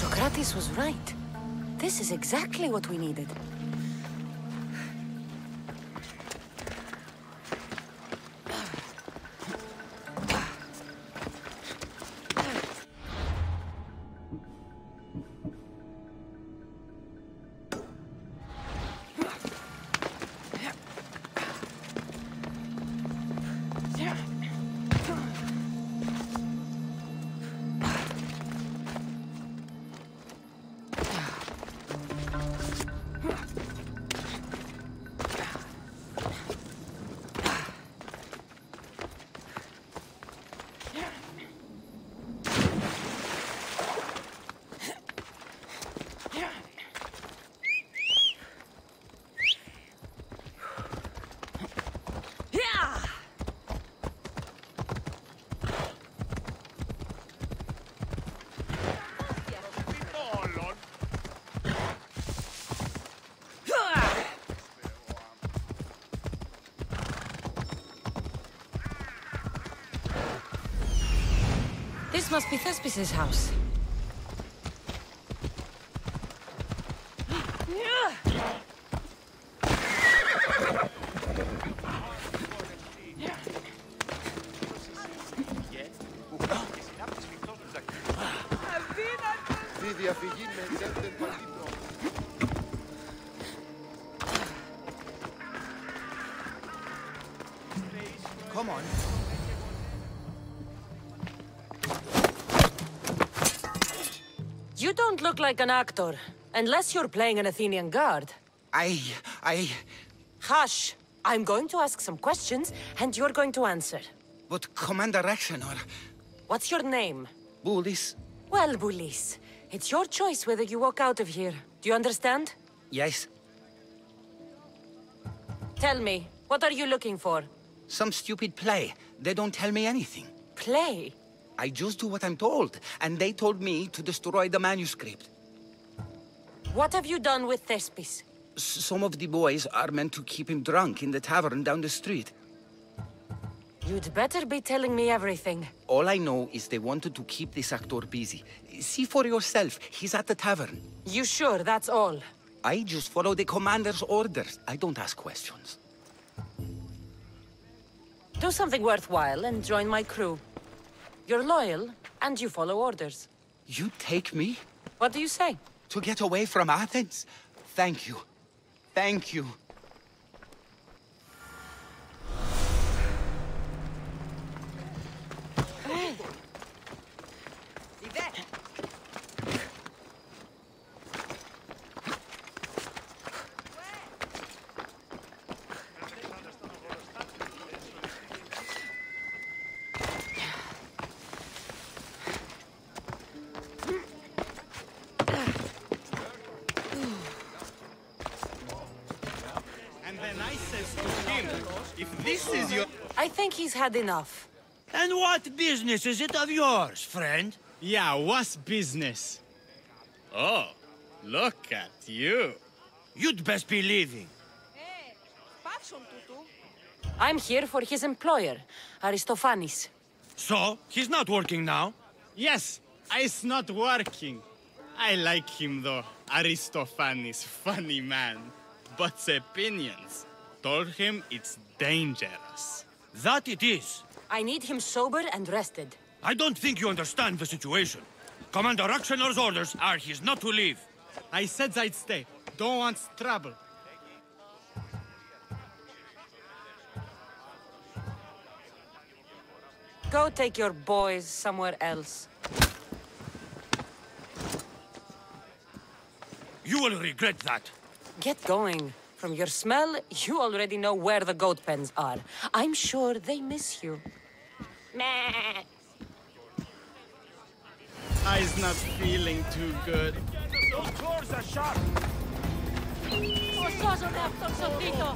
Socrates was right. This is exactly what we needed. must be Thespis' house. Come on. You don't look like an actor, unless you're playing an Athenian guard. Hush! I'm going to ask some questions, and you're going to answer. But Commander Rexenor... What's your name? Bulis? Well, Bulis, it's your choice whether you walk out of here. Do you understand? Yes. Tell me, what are you looking for? Some stupid play. They don't tell me anything. Play? I just do what I'm told, and they told me to destroy the manuscript. What have you done with Thespis? Some of the boys are meant to keep him drunk in the tavern down the street. You'd better be telling me everything. All I know is they wanted to keep this actor busy. See for yourself, he's at the tavern. You sure that's all? I just follow the commander's orders. I don't ask questions. Do something worthwhile and join my crew. You're loyal, and you follow orders. You take me? What do you say? To get away from Athens? Thank you. Thank you. I think he's had enough. And what business is it of yours, friend? Yeah, what's business? Oh, look at you. You'd best be leaving. I'm here for his employer, Aristophanes. So, he's not working now? Yes, it's not working. I like him though, Aristophanes, funny man. But opinions told him it's dangerous. That it is. I need him sober and rested. I don't think you understand the situation. Commander Rexenor's orders are he's not to leave. I said I'd stay. Don't want trouble. Go take your boys somewhere else. You will regret that. Get going. From your smell, you already know where the goat pens are. I'm sure they miss you. Meh. I's not feeling too good. Those doors are shut. Σώζομαι αυτόν στον τίτο!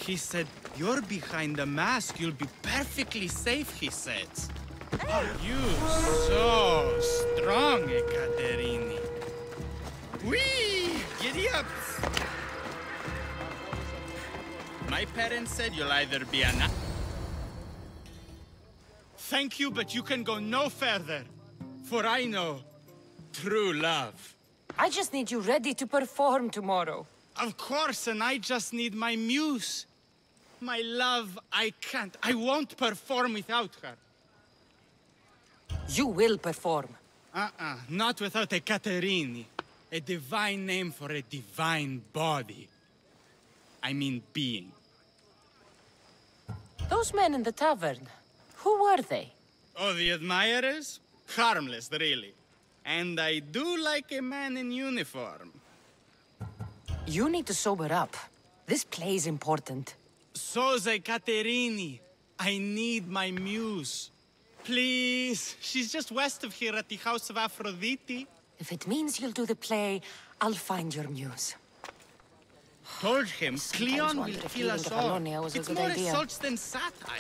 He said, you're behind the mask, you'll be perfectly safe, he said. You so strong, Ekaterini. Whee! Giddy up! My parents said you'll either be an... Thank you, but you can go no further. For I know true love. I just need you ready to perform tomorrow. Of course, and I just need my muse. My love, I can't. I won't perform without her. You will perform. Not without a Caterini. A divine name for a divine body. I mean being. Those men in the tavern, who were they? Oh, the admirers? Harmless, really. And I do like a man in uniform. You need to sober up. This play's important. Soze Caterini. I need my muse. Please. She's just west of here at the House of Aphrodite. If it means you'll do the play, I'll find your muse. Told him Cleon will wonder if kill us leaving all. Catalonia was a It's good more idea. assaults than satire.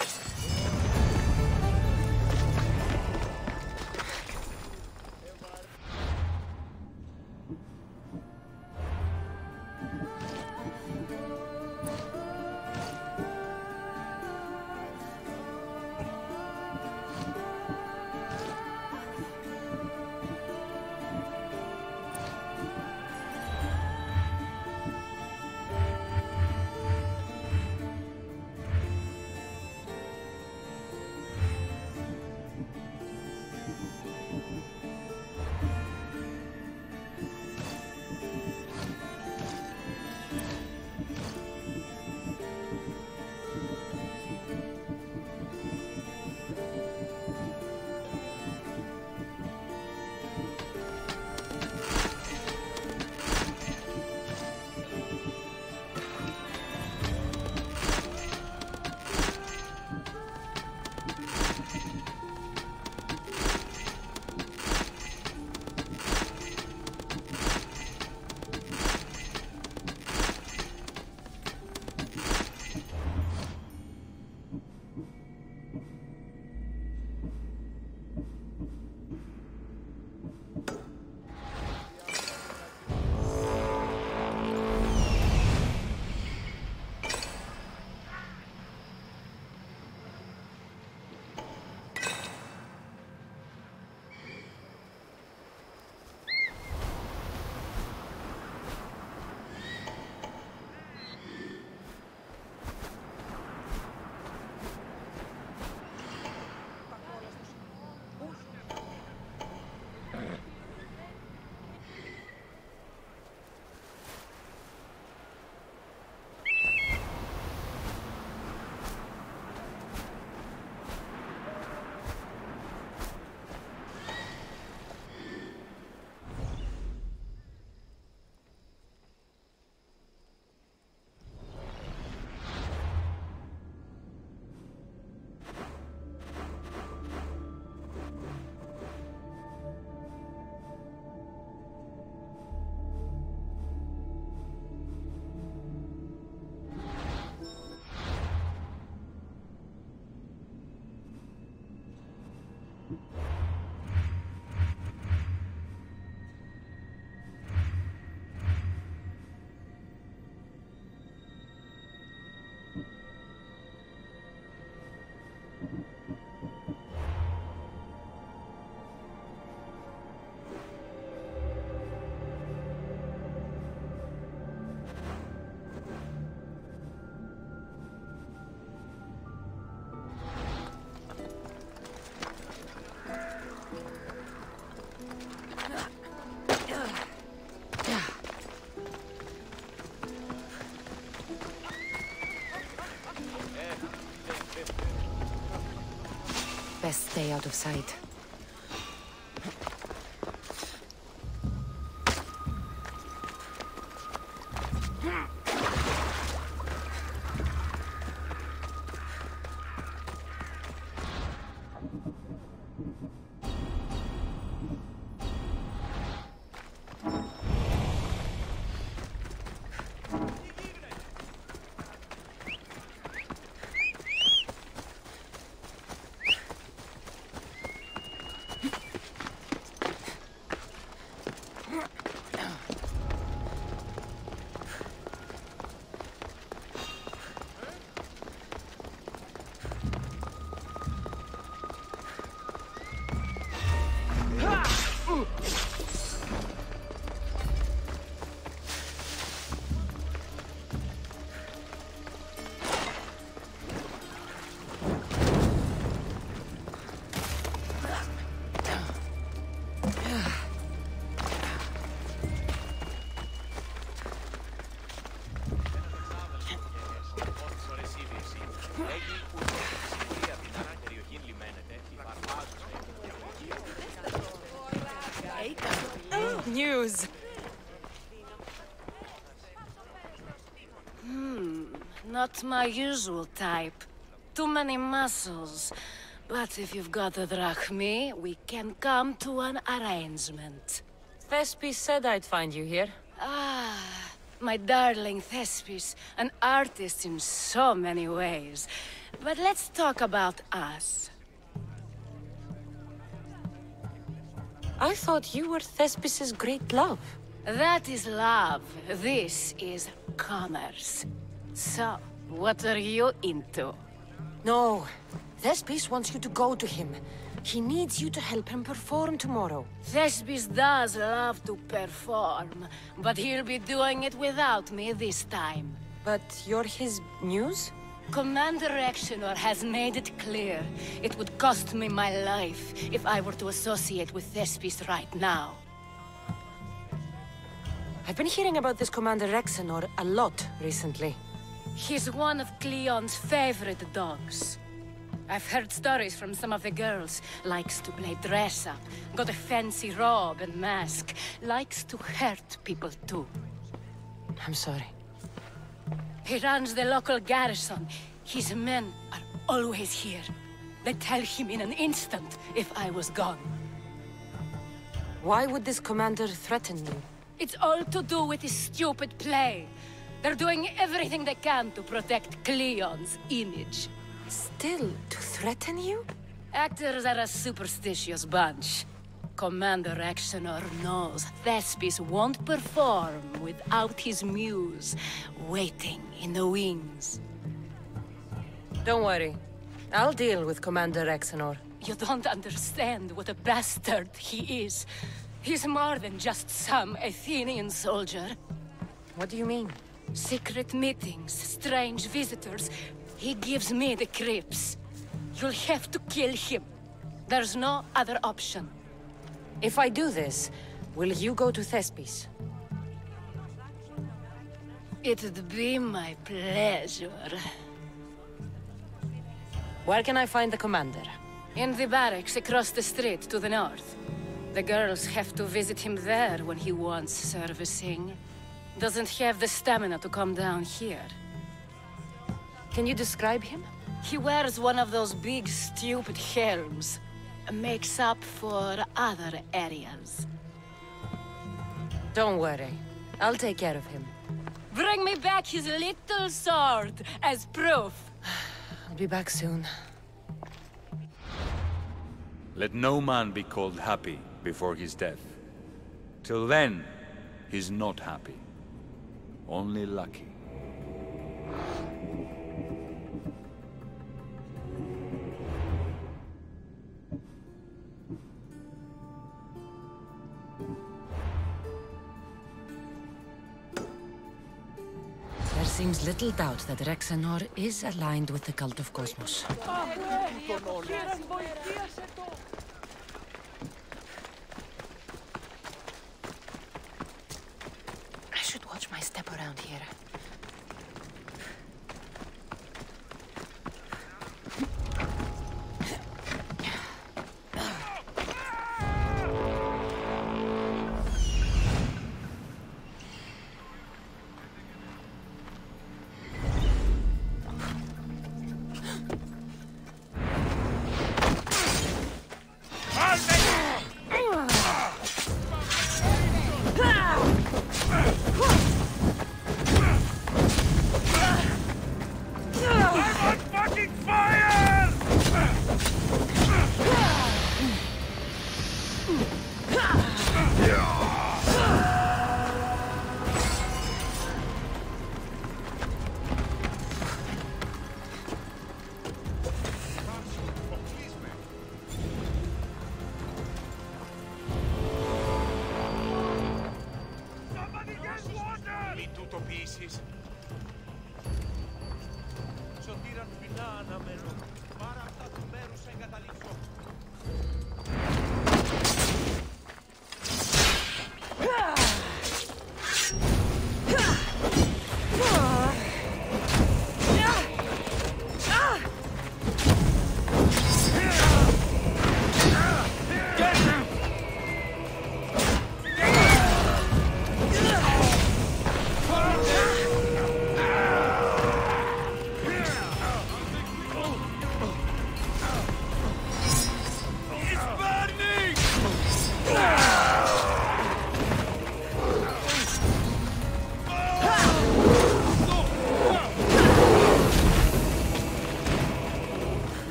Best stay out of sight. News. Not my usual type. Too many muscles. But if you've got the drachmi, we can come to an arrangement. Thespis said I'd find you here. Ah, my darling Thespis. An artist in so many ways. But let's talk about us. I thought you were Thespis's great love. That is love. This is commerce. So, what are you into? No. Thespis wants you to go to him. He needs you to help him perform tomorrow. Thespis does love to perform, but he'll be doing it without me this time. But you're his muse? Commander Exenor has made it clear it would cost me my life if I were to associate with Thespis right now. I've been hearing about this Commander Exenor a lot recently. He's one of Cleon's favorite dogs. I've heard stories from some of the girls. Likes to play dress-up, got a fancy robe and mask. Likes to hurt people too. I'm sorry. He runs the local garrison. His men are always here. They'd tell him in an instant if I was gone. Why would this commander threaten you? It's all to do with his stupid play. They're doing everything they can to protect Cleon's image. Still, to threaten you? Actors are a superstitious bunch. Commander Exenor knows Thespis won't perform without his muse waiting in the wings. Don't worry. I'll deal with Commander Exenor. You don't understand what a bastard he is. He's more than just some Athenian soldier. What do you mean? Secret meetings, strange visitors. He gives me the creeps. You'll have to kill him. There's no other option. If I do this, will you go to Thespis? It'd be my pleasure. Where can I find the commander? In the barracks across the street to the north. The girls have to visit him there when he wants servicing. Doesn't have the stamina to come down here. Can you describe him? He wears one of those big, stupid helms. Makes up for other areas. Don't worry. I'll take care of him. Bring me back his little sword as proof. I'll be back soon. Let no man be called happy before his death. Till then, he's not happy. Only lucky. There seems little doubt that Exenor is aligned with the cult of Cosmos. I should watch my step around here.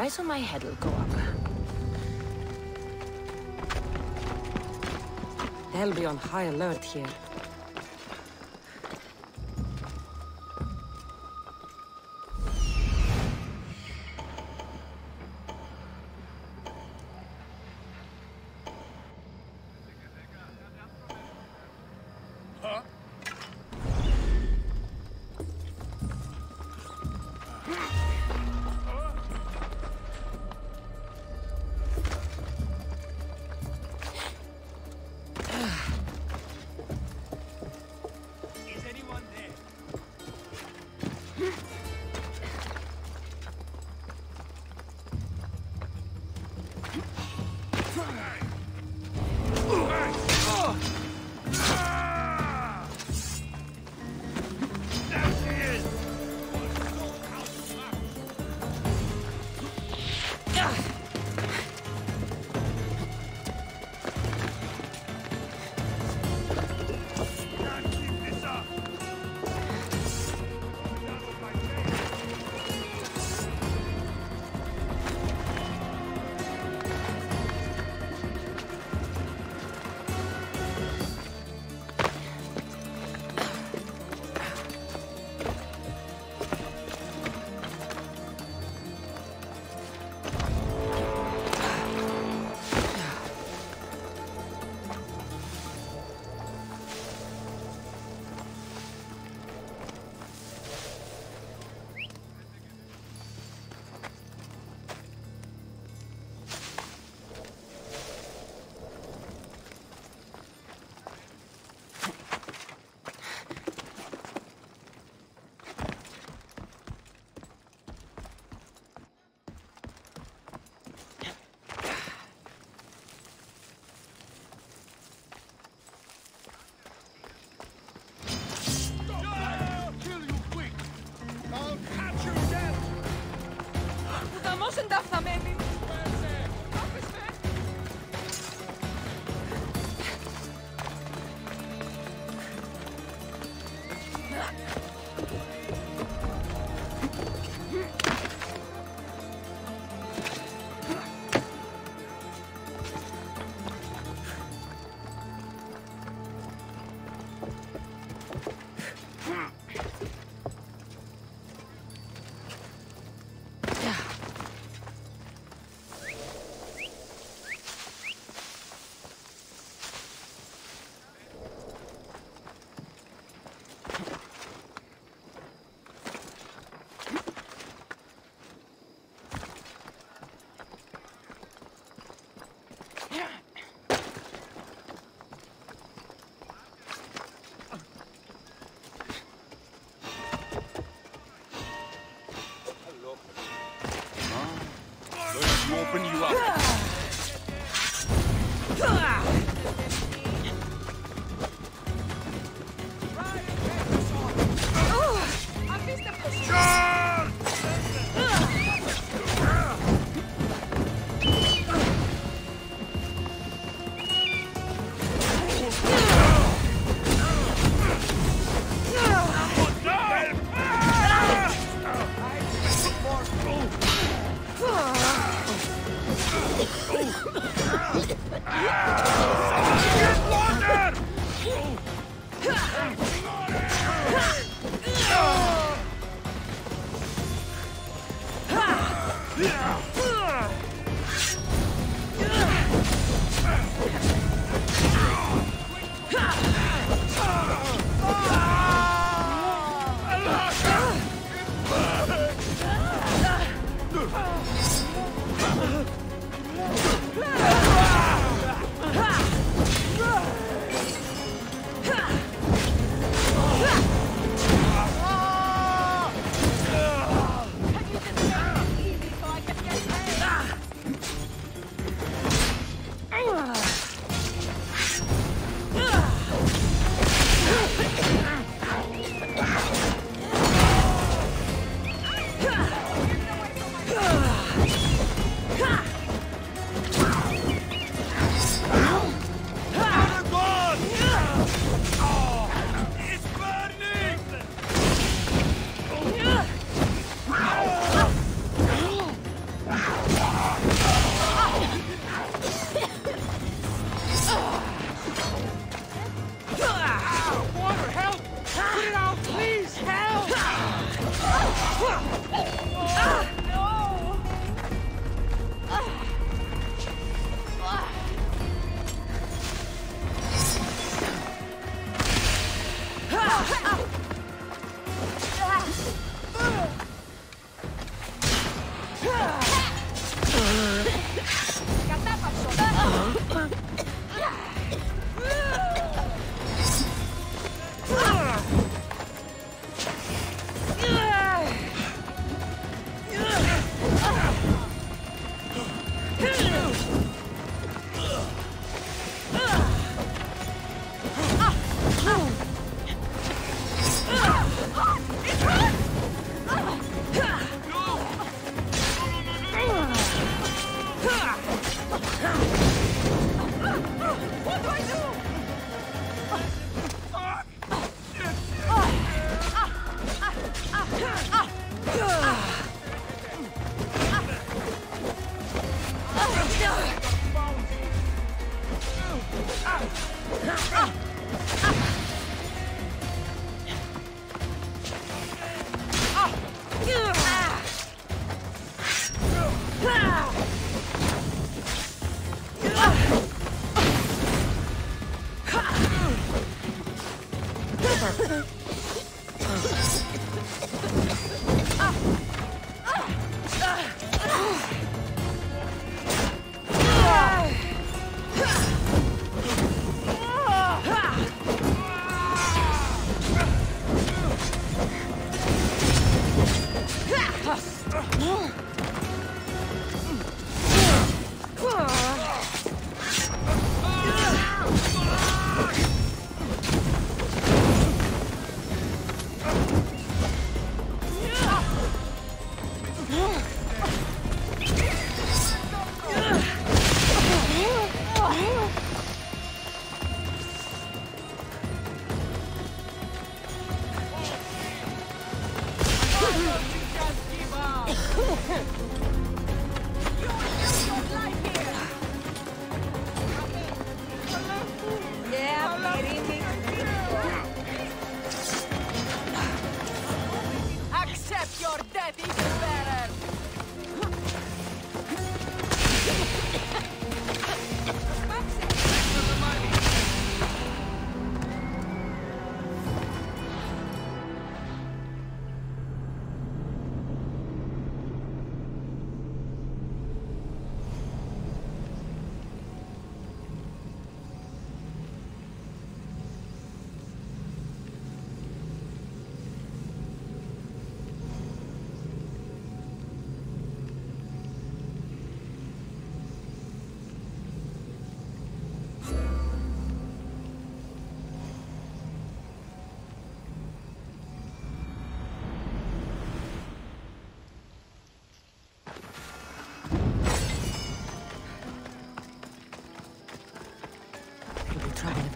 Price on my head will go up. They'll be on high alert here. Open you up.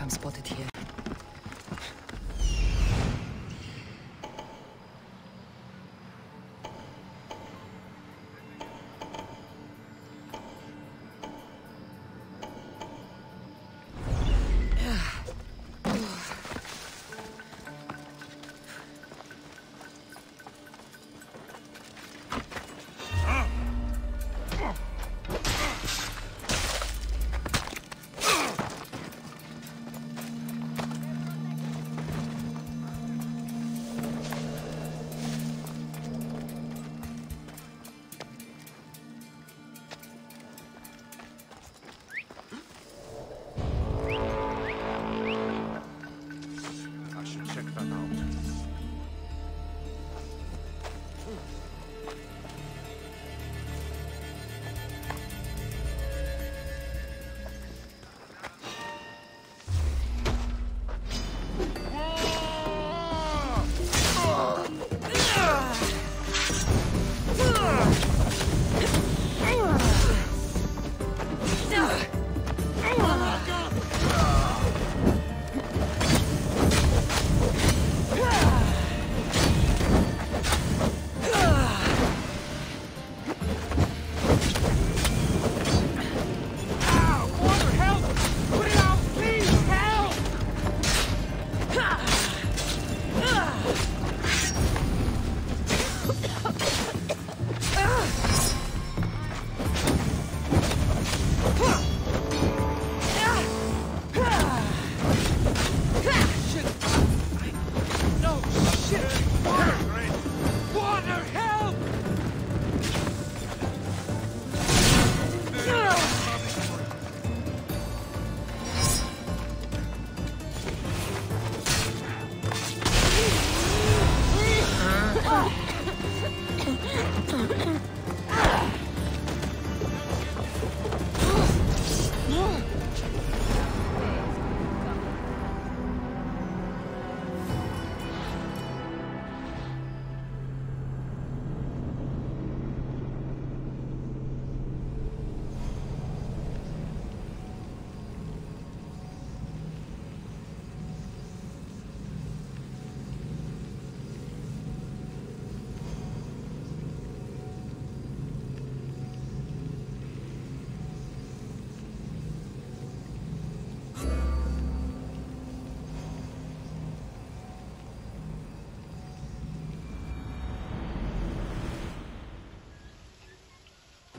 I'm spotted here.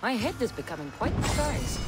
My head is becoming quite the size.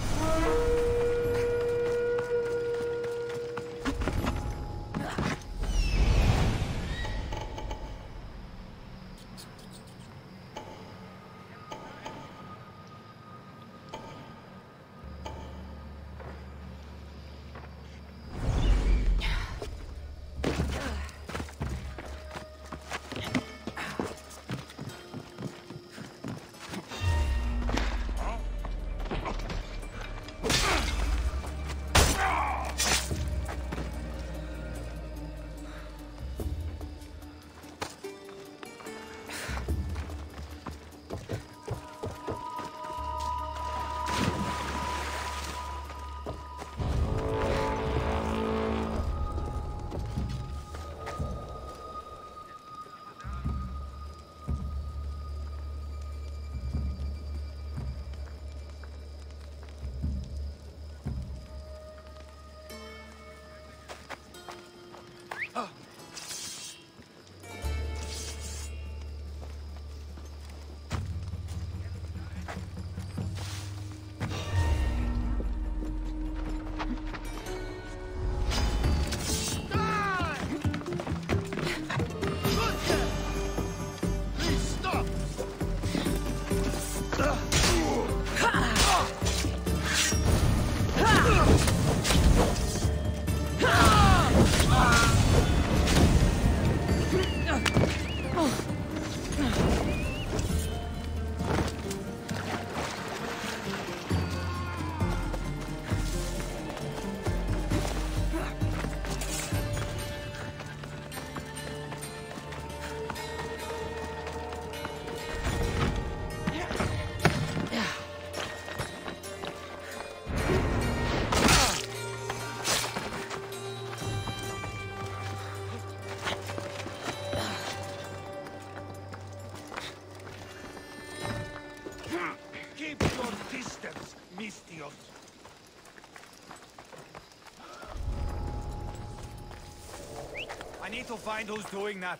I need to find who's doing that.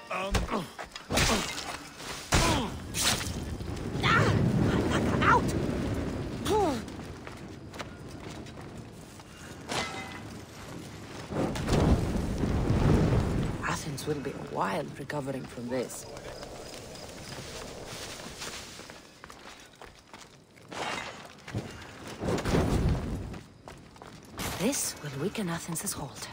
Out! Athens will be a while recovering from this. This will weaken Athens' hold.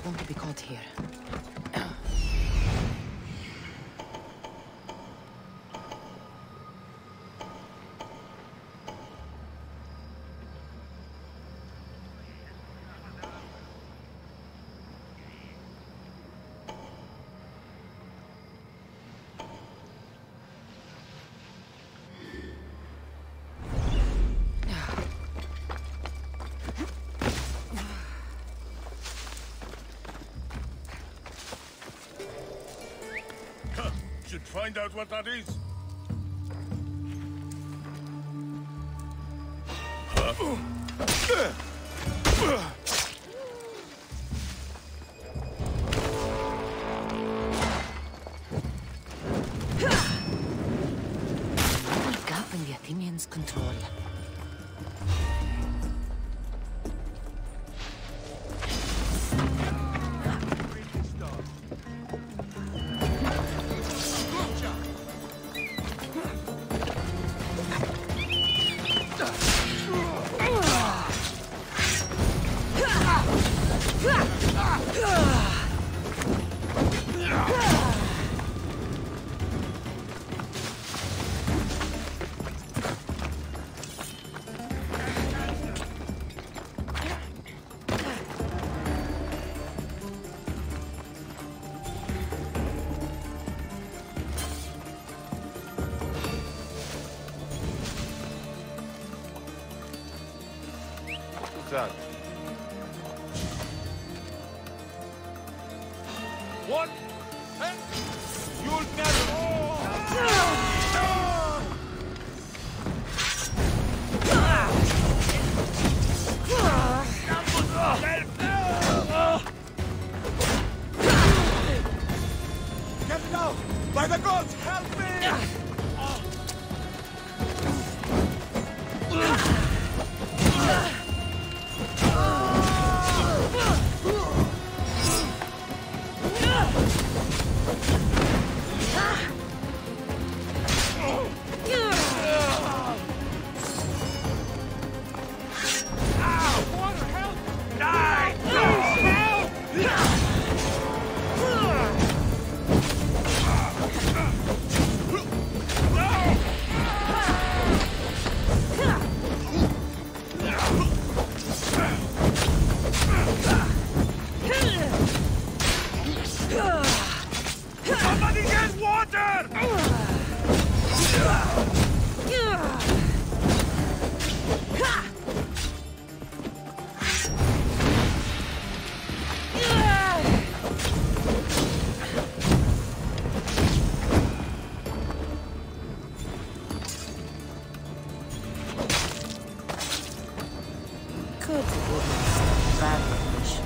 Want to be caught here. Should find out what that is. Gap in the Athenians' control. That. What? You'll never. Get it out! By the gods, help me! Good goodness, bad condition.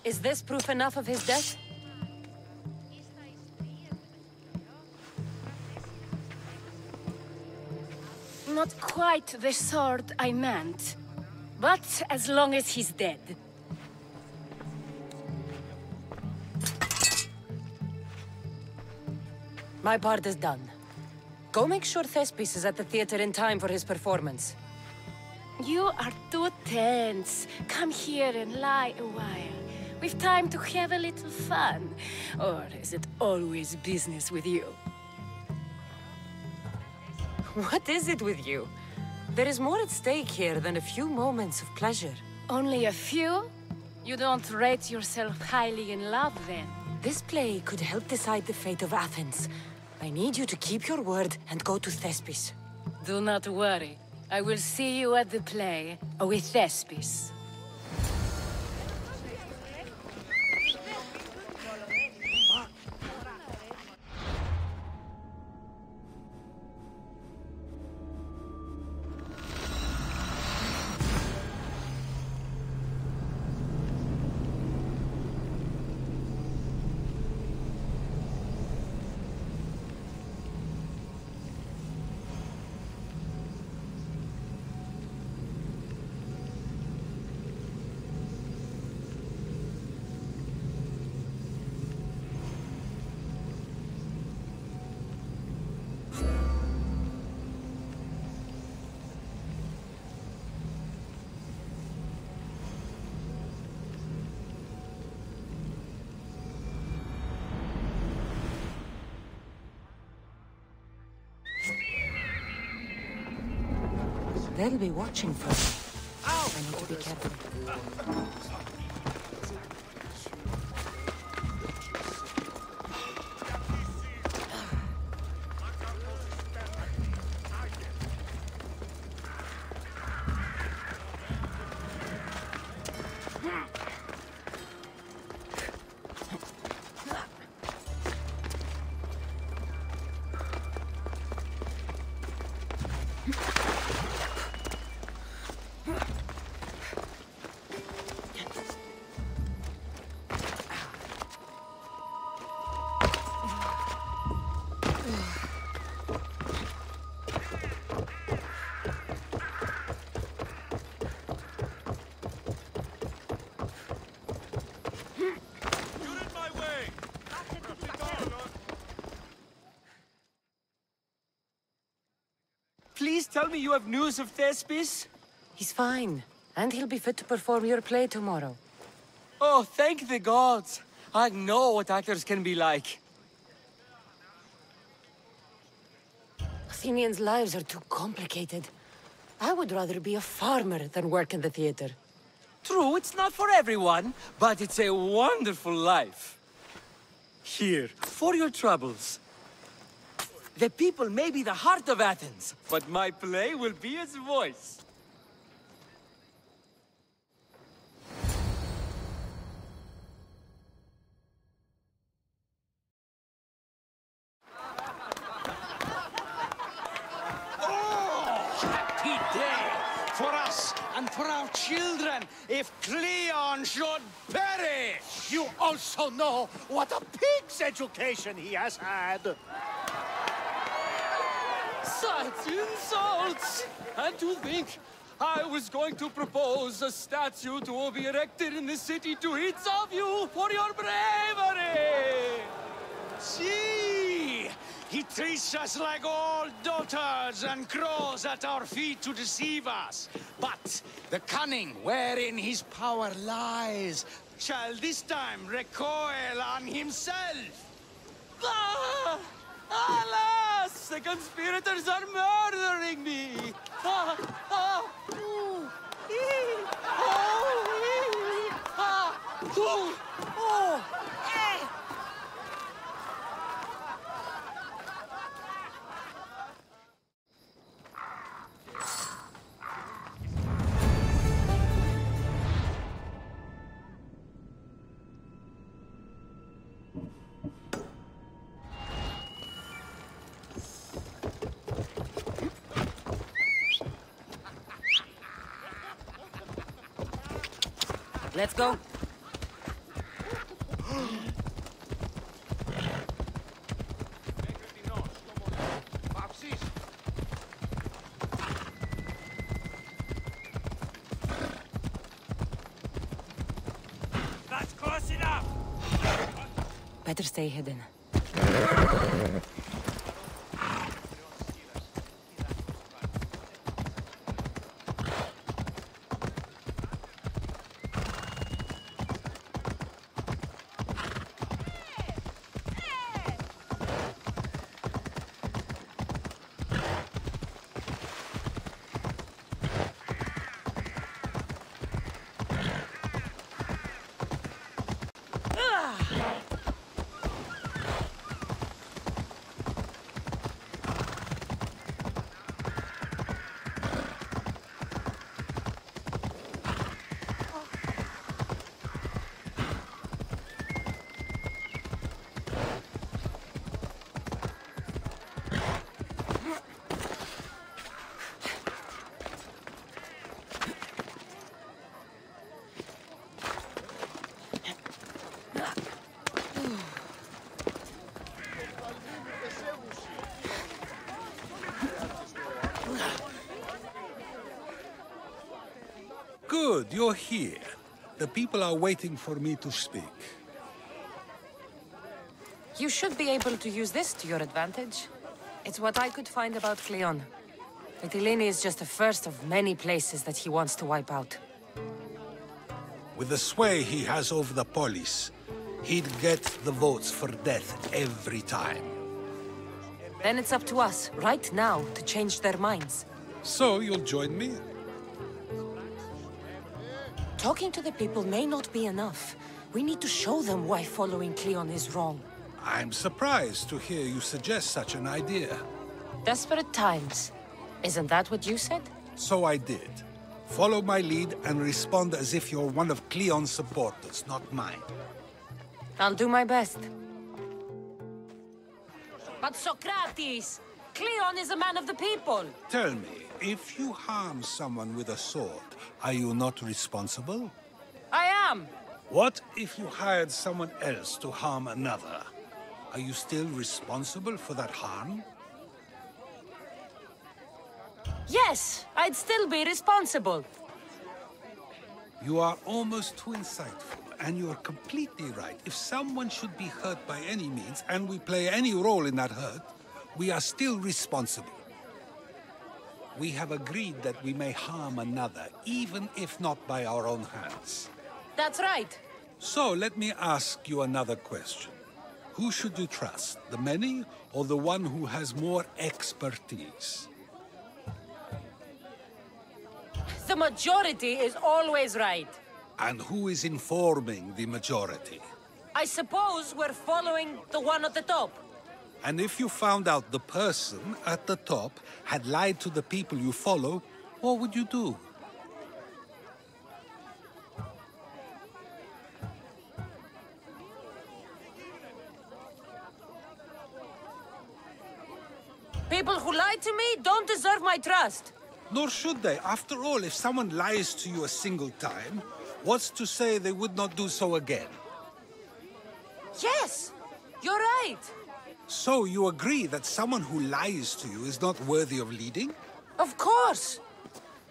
Is this proof enough of his death? Not quite the sword I meant. But as long as he's dead. My part is done. Go make sure Thespis is at the theater in time for his performance. You are too tense. Come here and lie a while. We've time to have a little fun. Or is it always business with you? What is it with you? There is more at stake here than a few moments of pleasure. Only a few? You don't rate yourself highly in love, then? This play could help decide the fate of Athens. I need you to keep your word and go to Thespis. Do not worry. I will see you at the play with Thespis. They'll be watching for me. I need to be careful. Please tell me you have news of Thespis? He's fine, and he'll be fit to perform your play tomorrow. Oh, thank the gods! I know what actors can be like. Athenians' lives are too complicated. I would rather be a farmer than work in the theater. True, it's not for everyone, but it's a wonderful life. Here, for your troubles. The people may be the heart of Athens, but my play will be its voice. Happy day for us and for our children if Cleon should perish! You also know what a pig's education he has had. Such insults! And to think I was going to propose a statue to be erected in the city to each of you for your bravery! See! He treats us like old dotards and crawls at our feet to deceive us. But the cunning wherein his power lies shall this time recoil on himself. Ah! Alas! The conspirators are murdering me! Ah! Ah! Let's go. That's close enough! Better stay hidden. Good, you're here. The people are waiting for me to speak. You should be able to use this to your advantage. It's what I could find about Cleon. Mytilene is just the first of many places that he wants to wipe out. With the sway he has over the polis, he'd get the votes for death every time. Then it's up to us, right now, to change their minds. So you'll join me? Talking to the people may not be enough. We need to show them why following Cleon is wrong. I'm surprised to hear you suggest such an idea. Desperate times. Isn't that what you said? So I did. Follow my lead and respond as if you're one of Cleon's supporters, not mine. I'll do my best. But Socrates! Cleon is a man of the people! Tell me, if you harm someone with a sword, are you not responsible? I am! What if you hired someone else to harm another? Are you still responsible for that harm? Yes, I'd still be responsible. You are almost too insightful, and you are completely right. If someone should be hurt by any means, and we play any role in that hurt, we are still responsible. We have agreed that we may harm another, even if not by our own hands. That's right. So let me ask you another question. Who should you trust, the many or the one who has more expertise? The majority is always right. And who is informing the majority? I suppose we're following the one at the top. And if you found out the person at the top had lied to the people you follow, what would you do? People who lie to me don't deserve my trust. Nor should they. After all, if someone lies to you a single time, what's to say they would not do so again? Yes, you're right. So you agree that someone who lies to you is not worthy of leading? Of course.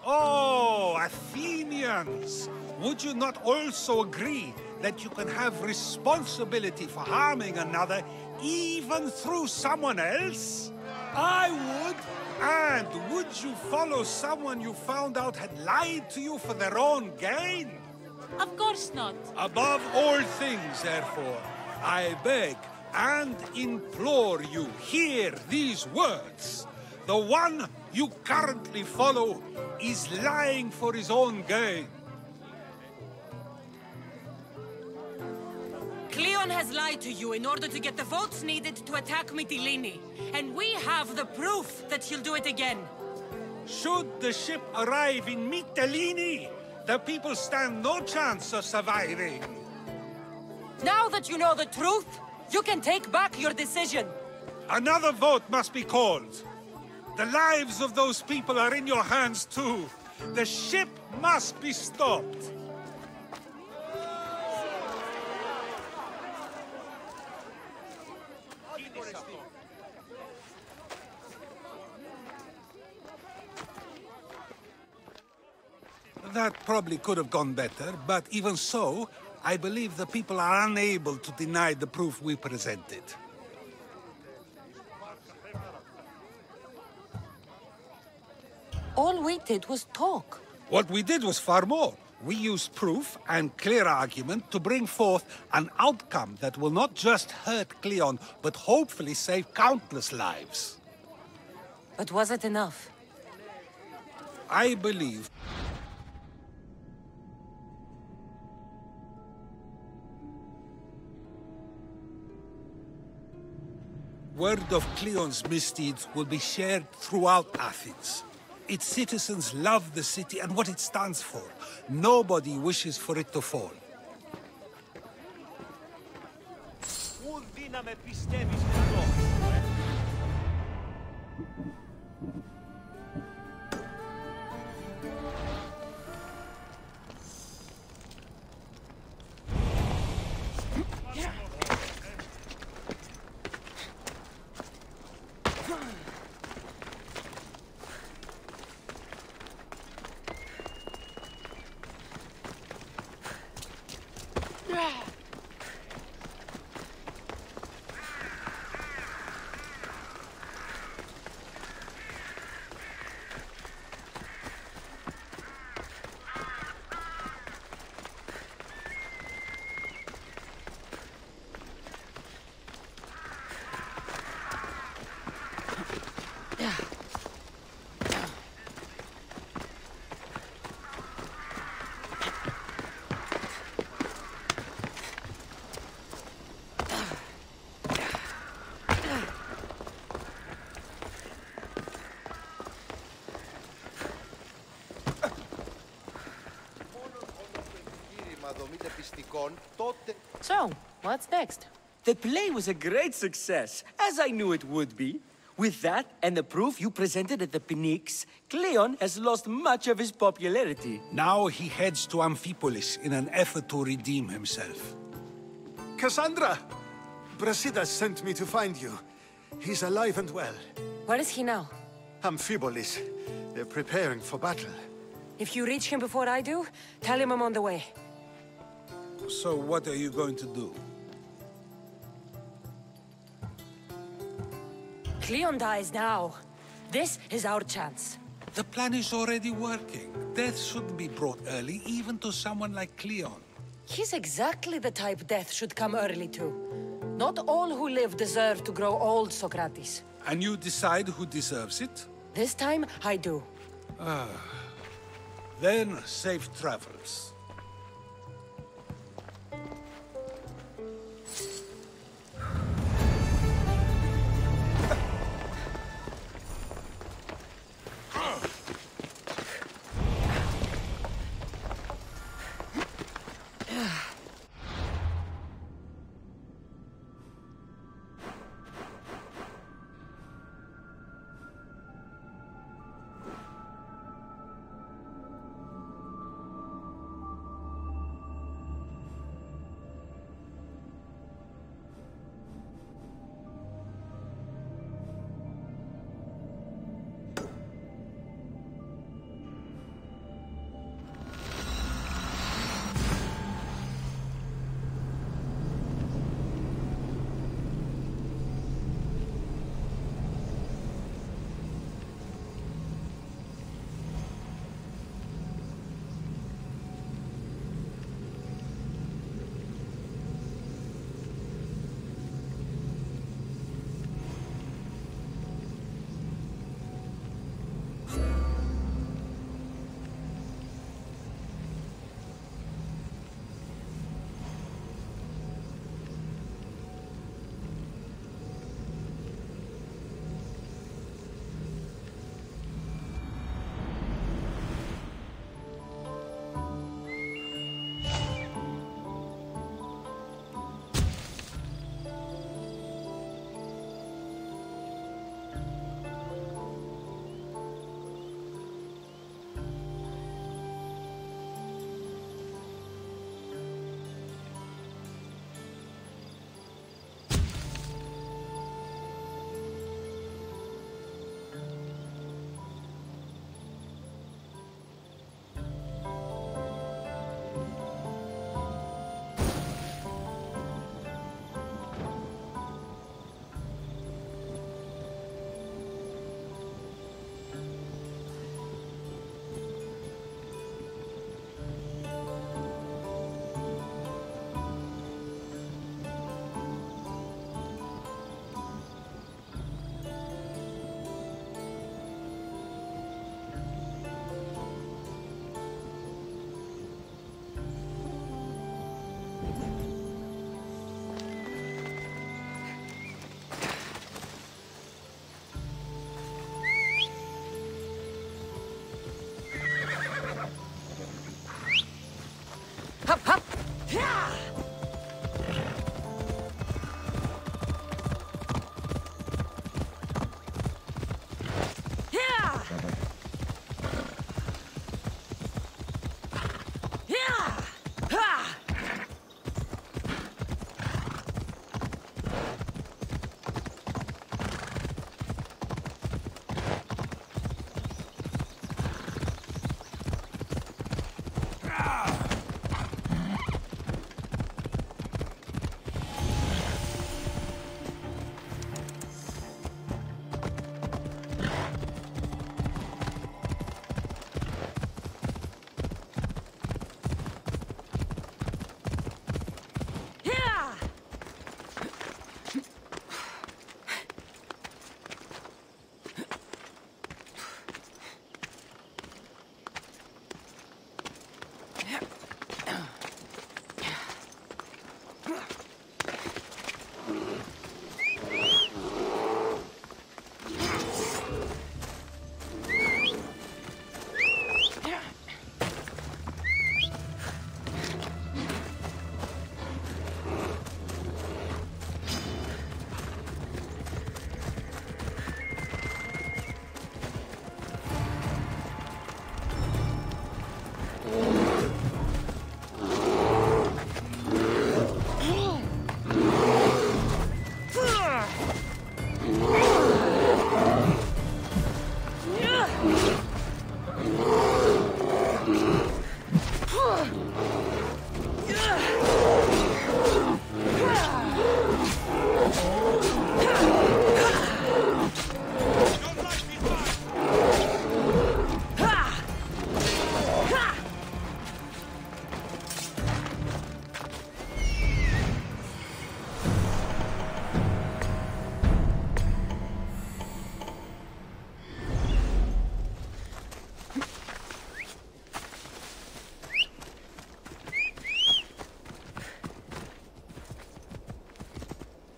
Oh, Athenians! Would you not also agree that you can have responsibility for harming another even through someone else? I would. And would you follow someone you found out had lied to you for their own gain? Of course not. Above all things, therefore, I beg and implore you, hear these words. The one you currently follow is lying for his own gain. Cleon has lied to you in order to get the votes needed to attack Mytilene. And we have the proof that he'll do it again. Should the ship arrive in Mytilene, the people stand no chance of surviving. Now that you know the truth, you can take back your decision. Another vote must be called. The lives of those people are in your hands too. The ship must be stopped. That probably could have gone better, but even so, I believe the people are unable to deny the proof we presented. All we did was talk. What we did was far more. We used proof and clear argument to bring forth an outcome that will not just hurt Cleon, but hopefully save countless lives. But was it enough? I believe... Word of Cleon's misdeeds will be shared throughout Athens. Its citizens love the city and what it stands for. Nobody wishes for it to fall. So, what's next? The play was a great success, as I knew it would be. With that, and the proof you presented at the Pnyx, Cleon has lost much of his popularity. Now he heads to Amphipolis in an effort to redeem himself. Cassandra! Brasidas sent me to find you. He's alive and well. Where is he now? Amphipolis. They're preparing for battle. If you reach him before I do, tell him I'm on the way. So what are you going to do? Cleon dies now. This is our chance. The plan is already working. Death shouldn't be brought early, even to someone like Cleon. He's exactly the type death should come early to. Not all who live deserve to grow old, Socrates. And you decide who deserves it? This time, I do. Then, safe travels.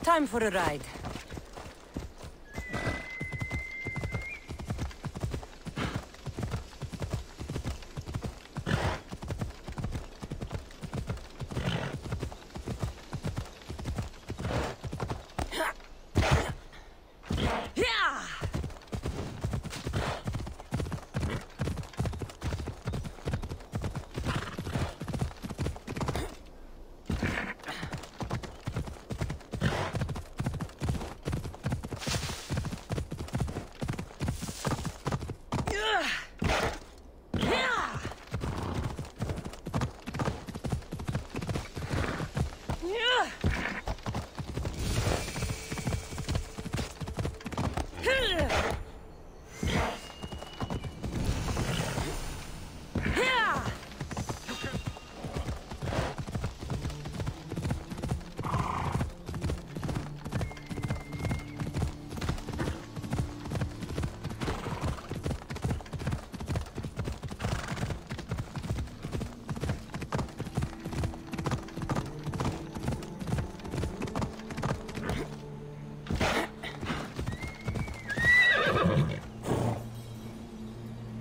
Time for a ride.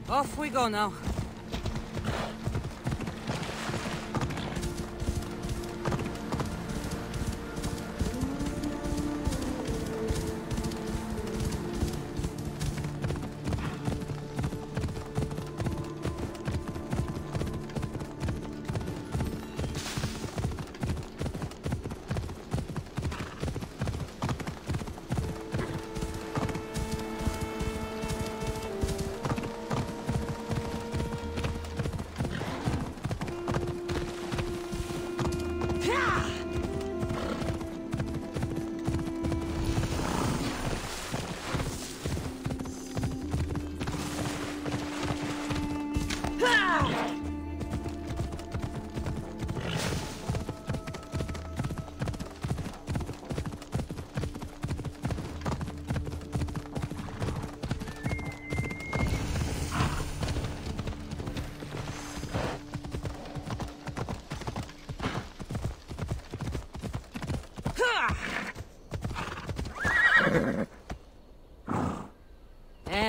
Off we go now.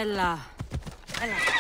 Ella. Ella.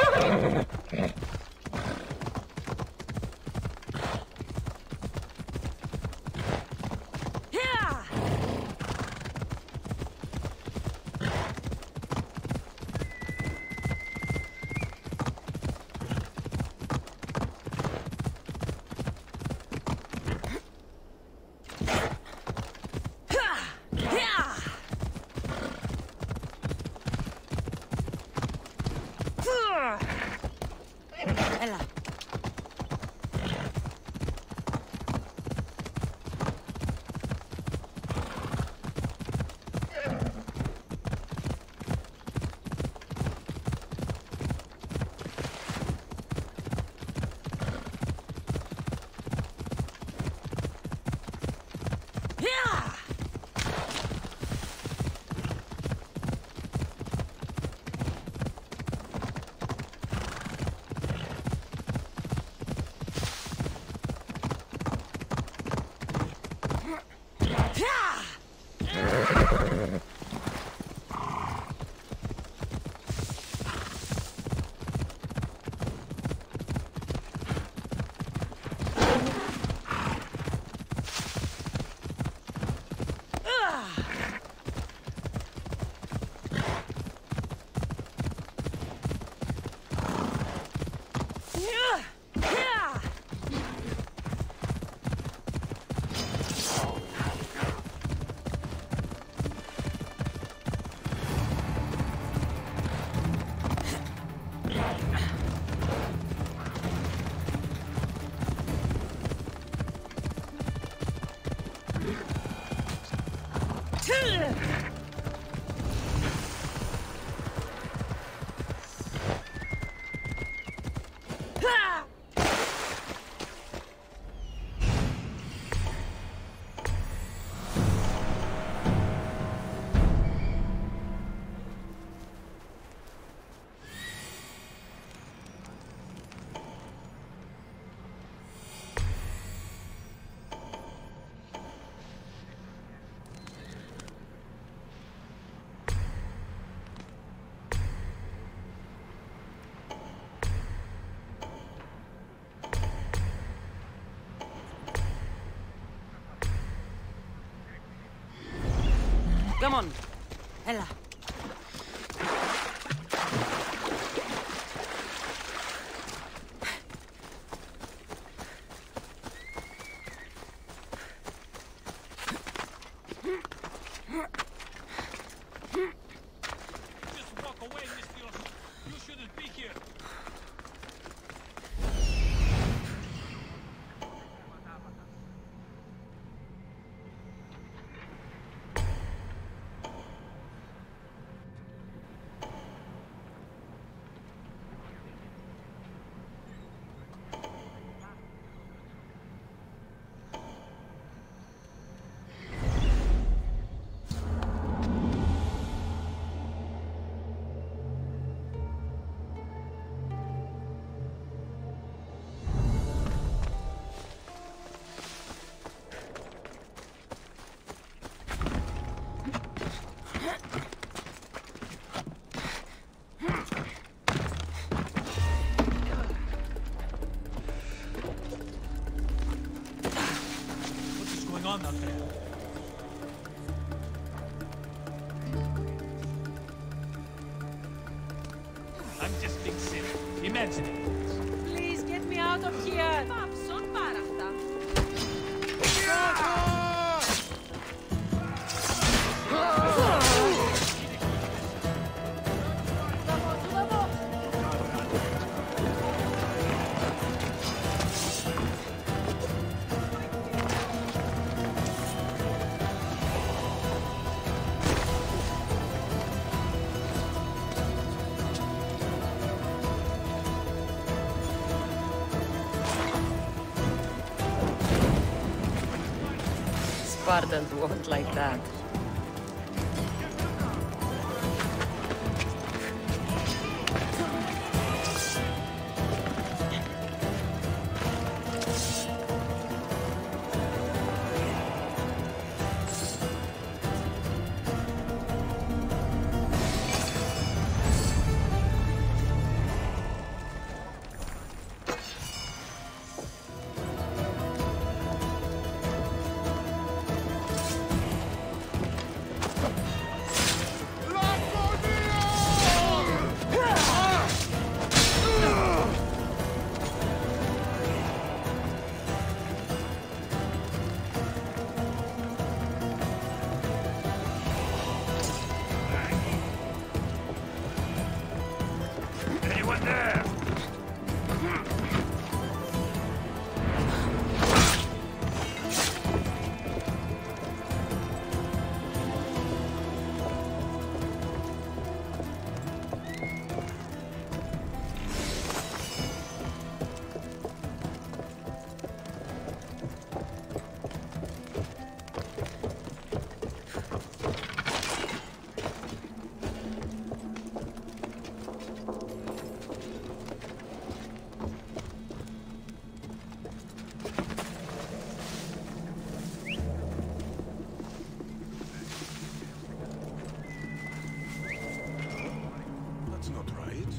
Come on. Hela. Just walk away, mister. You shouldn't be here. On out there. I'm just being silly. Imagining. Please get me out of here. Son parachta. Spartans won't like that. Anyone there? That's not right.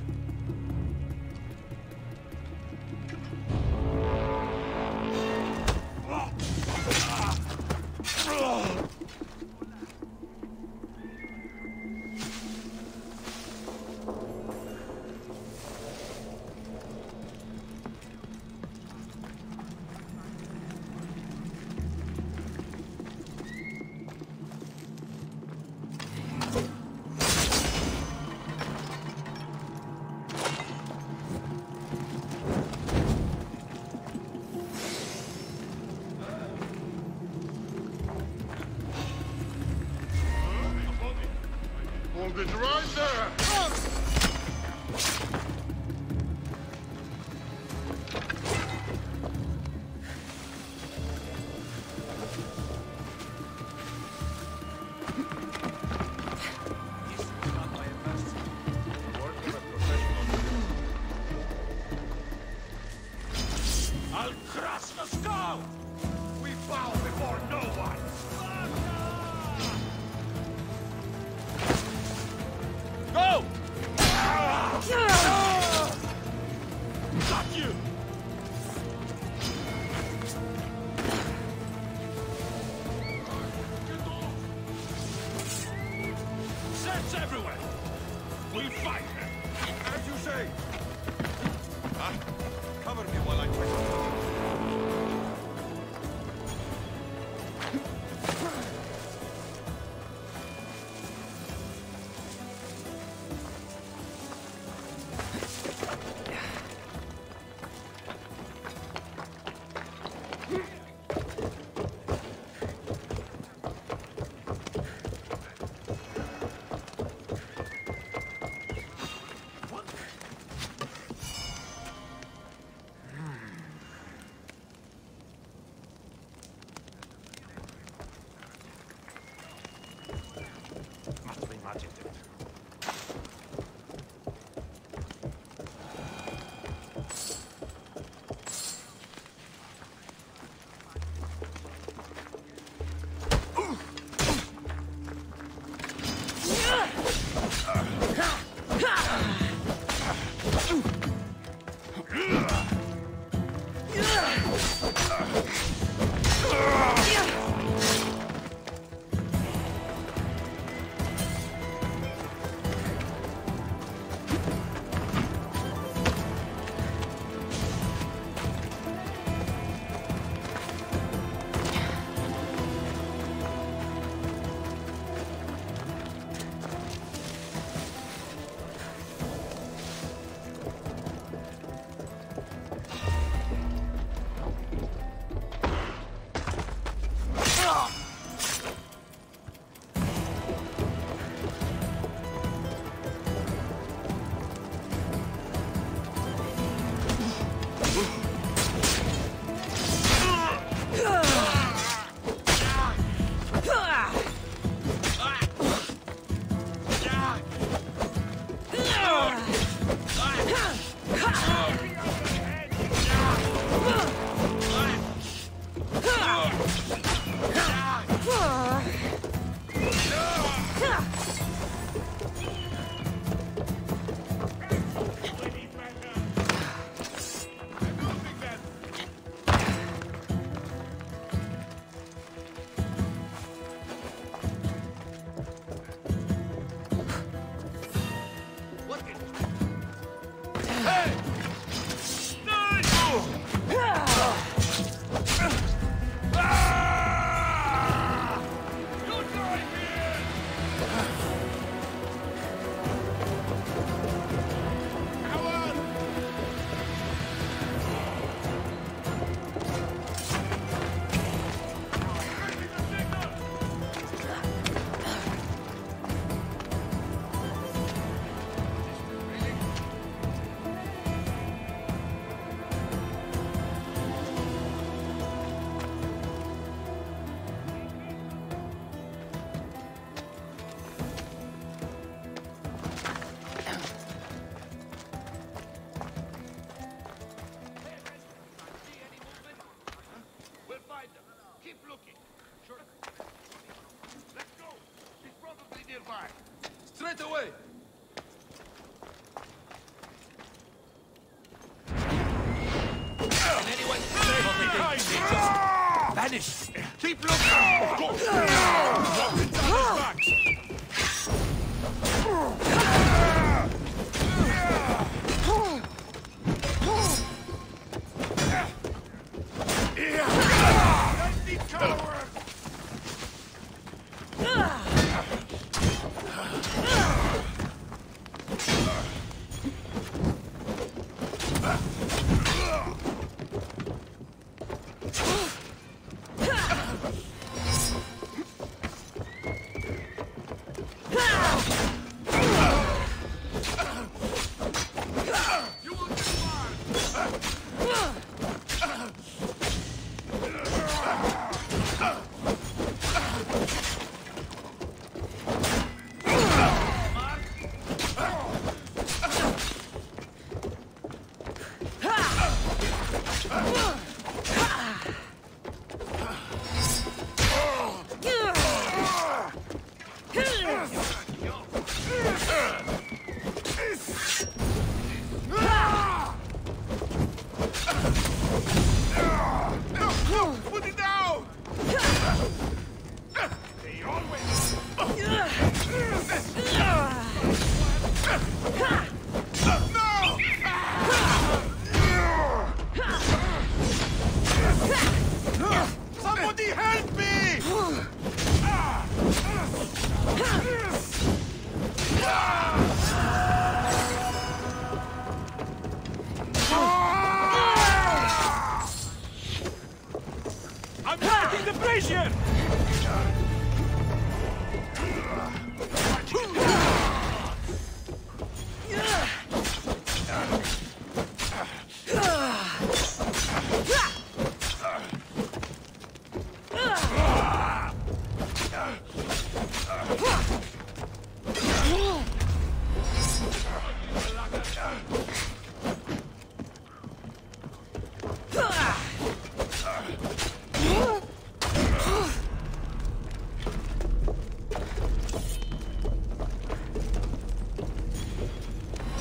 Hold it right there! I'll crush the skull! We bow before no one! Go! Got you! straight away! Can anyone vanish! Keep looking! Go! Drop it down his backs! Put it down! They always... No! Somebody help me! I'm attacking the Frisian!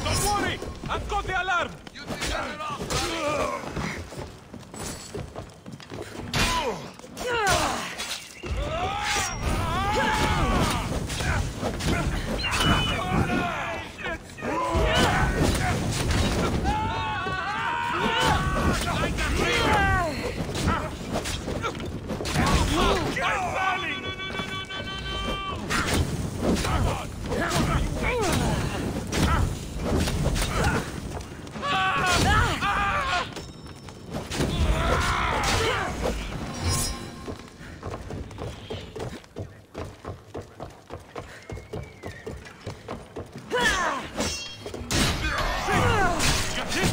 Don't worry! I've got the alarm! You turn it off, Got this?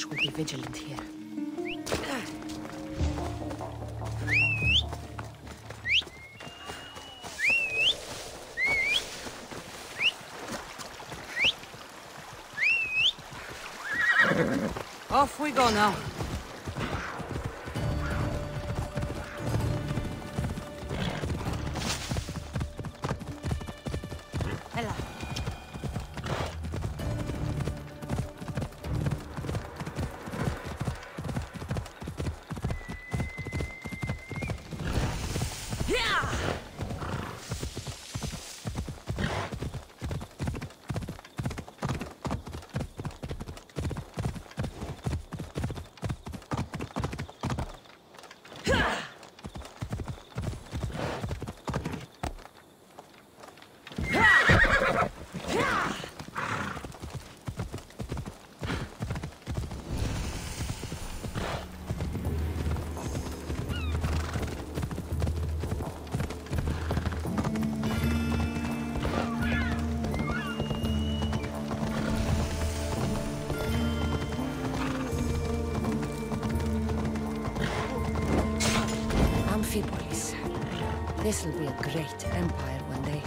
watch will be vigilant here. Off we go now. Hela. Amphipolis. This'll be a great empire one day.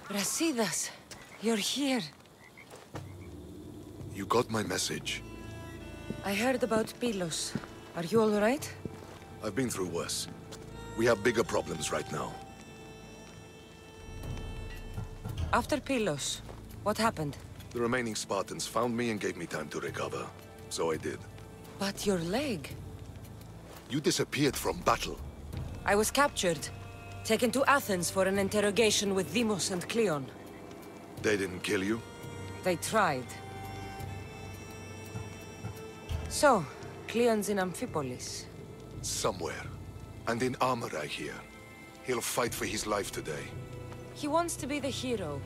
Brasidas, you're here. You got my message. I heard about Pilos. Are you all right? I've been through worse. We have bigger problems right now. After Pilos, what happened? The remaining Spartans found me and gave me time to recover. So I did. But your leg? You disappeared from battle. I was captured. Taken to Athens for an interrogation with Deimos and Cleon. They didn't kill you? They tried. So, Cleon's in Amphipolis. Somewhere. And in armor, I hear. He'll fight for his life today. He wants to be the hero.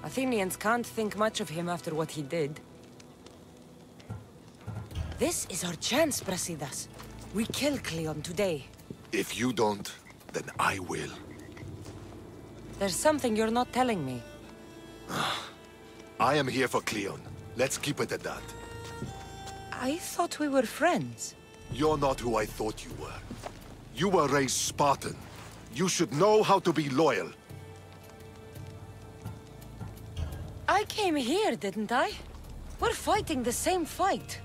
Athenians can't think much of him after what he did. This is our chance, Brasidas. We kill Cleon today. If you don't, then I will. There's something you're not telling me. I am here for Cleon. Let's keep it at that. I thought we were friends. You're not who I thought you were. You were raised Spartan. You should know how to be loyal. I came here, didn't I? We're fighting the same fight.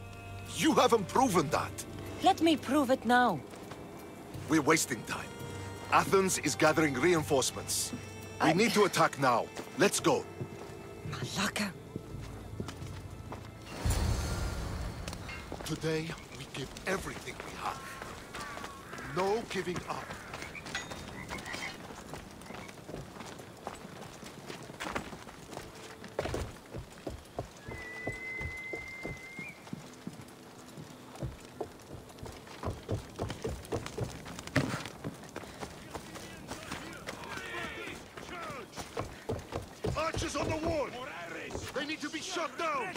You haven't proven that. Let me prove it now. We're wasting time. Athens is gathering reinforcements. We need to attack now. Let's go. Malaka. Today, we give everything we have. No giving up. Archers on the wall! They need to be shot down!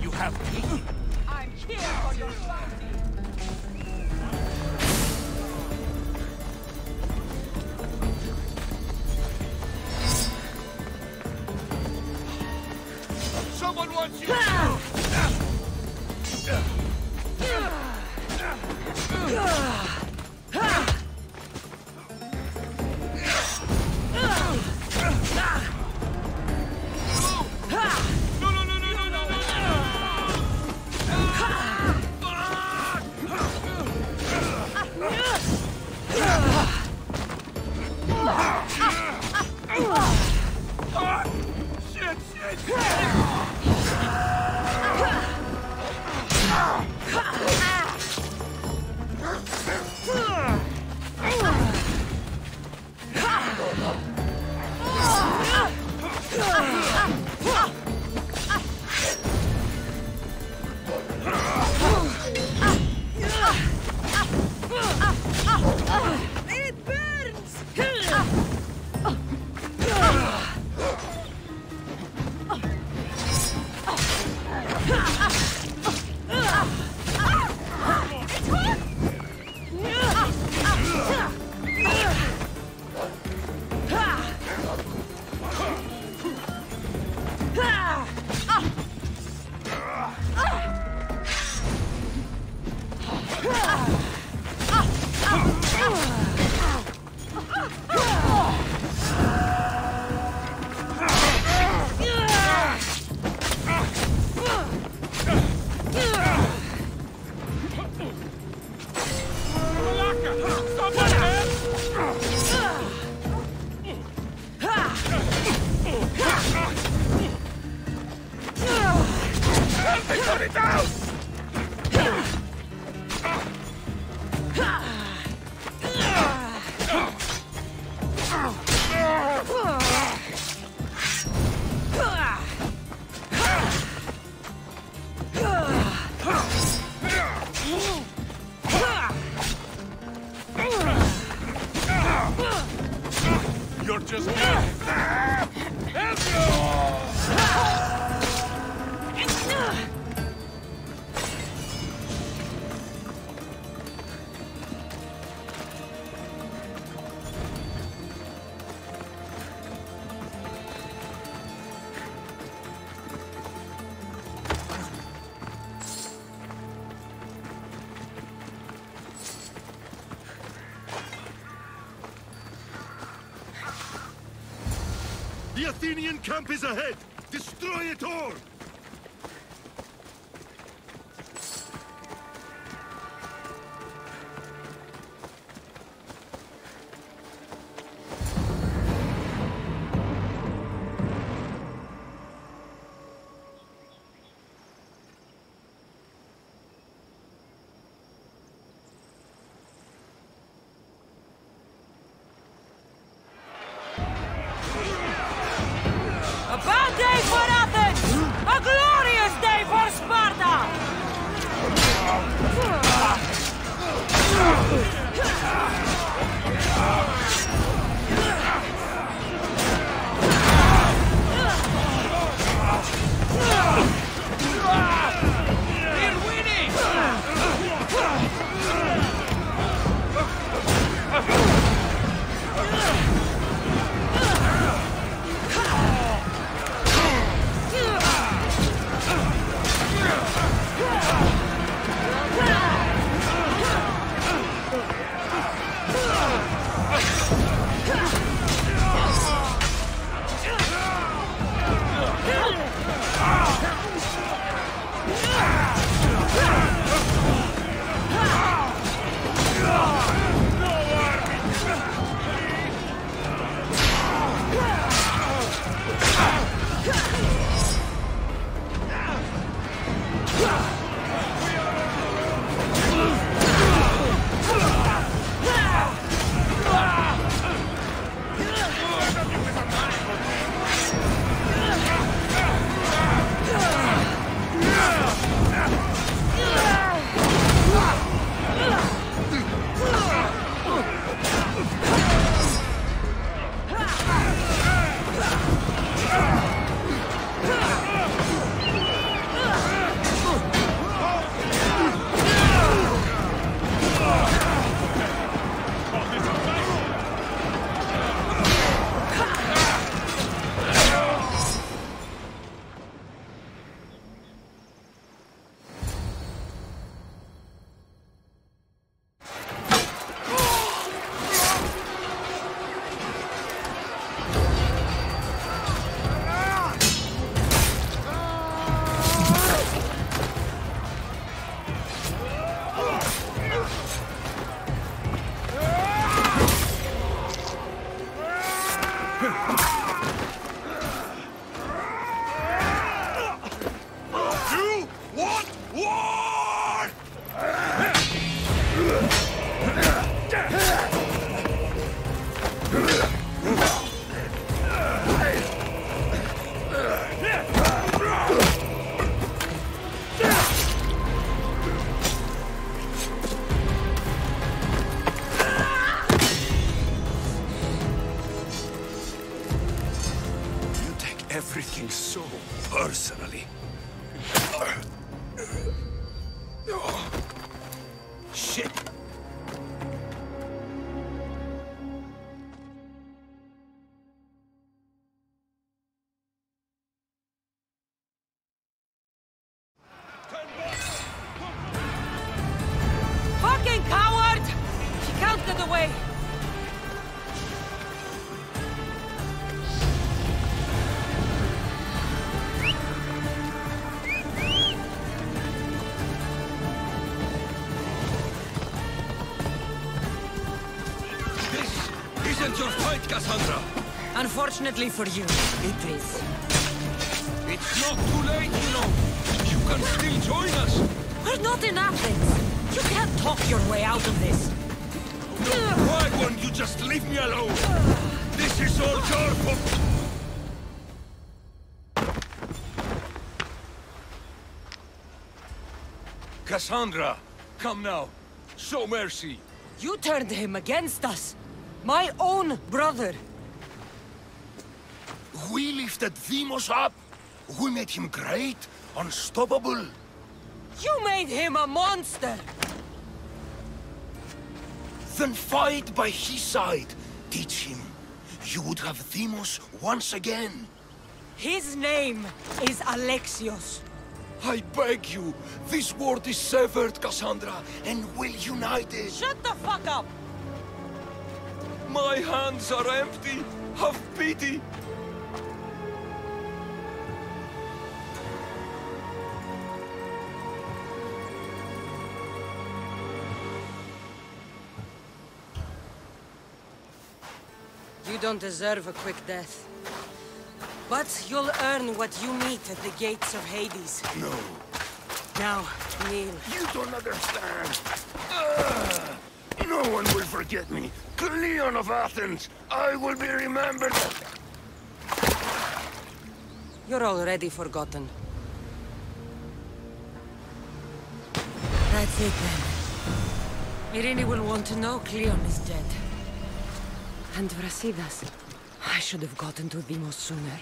You have me. I'm here for your bounty. Someone wants you! Shit! You're just help The Athenian camp is ahead! Destroy it all! A bad day for Athens! A glorious day for Sparta! We're winning! Everything so personally. Shit! Fucking coward! She can't get away! Isn't your fight, Cassandra? Unfortunately for you, it is. It's not too late, you know. You can still join us. We're not in Athens. You can't talk your way out of this. Why won't you just leave me alone? This is all your fault. Cassandra, come now. Show mercy. You turned him against us. My own brother. lifted Deimos up. We made him great, unstoppable. You made him a monster! Then fight by his side. Teach him. You would have Deimos once again. His name is Alexios. I beg you, this world is severed, Cassandra, and we'll unite it. Shut the fuck up! My hands are empty. Have pity. You don't deserve a quick death. But you'll earn what you meet at the gates of Hades. No. Now, kneel. You don't understand. No one will forget me. Cleon of Athens. I will be remembered. You're already forgotten. That's it then. Irene will want to know Cleon is dead. And Brasidas. I should have gotten to Deimos sooner.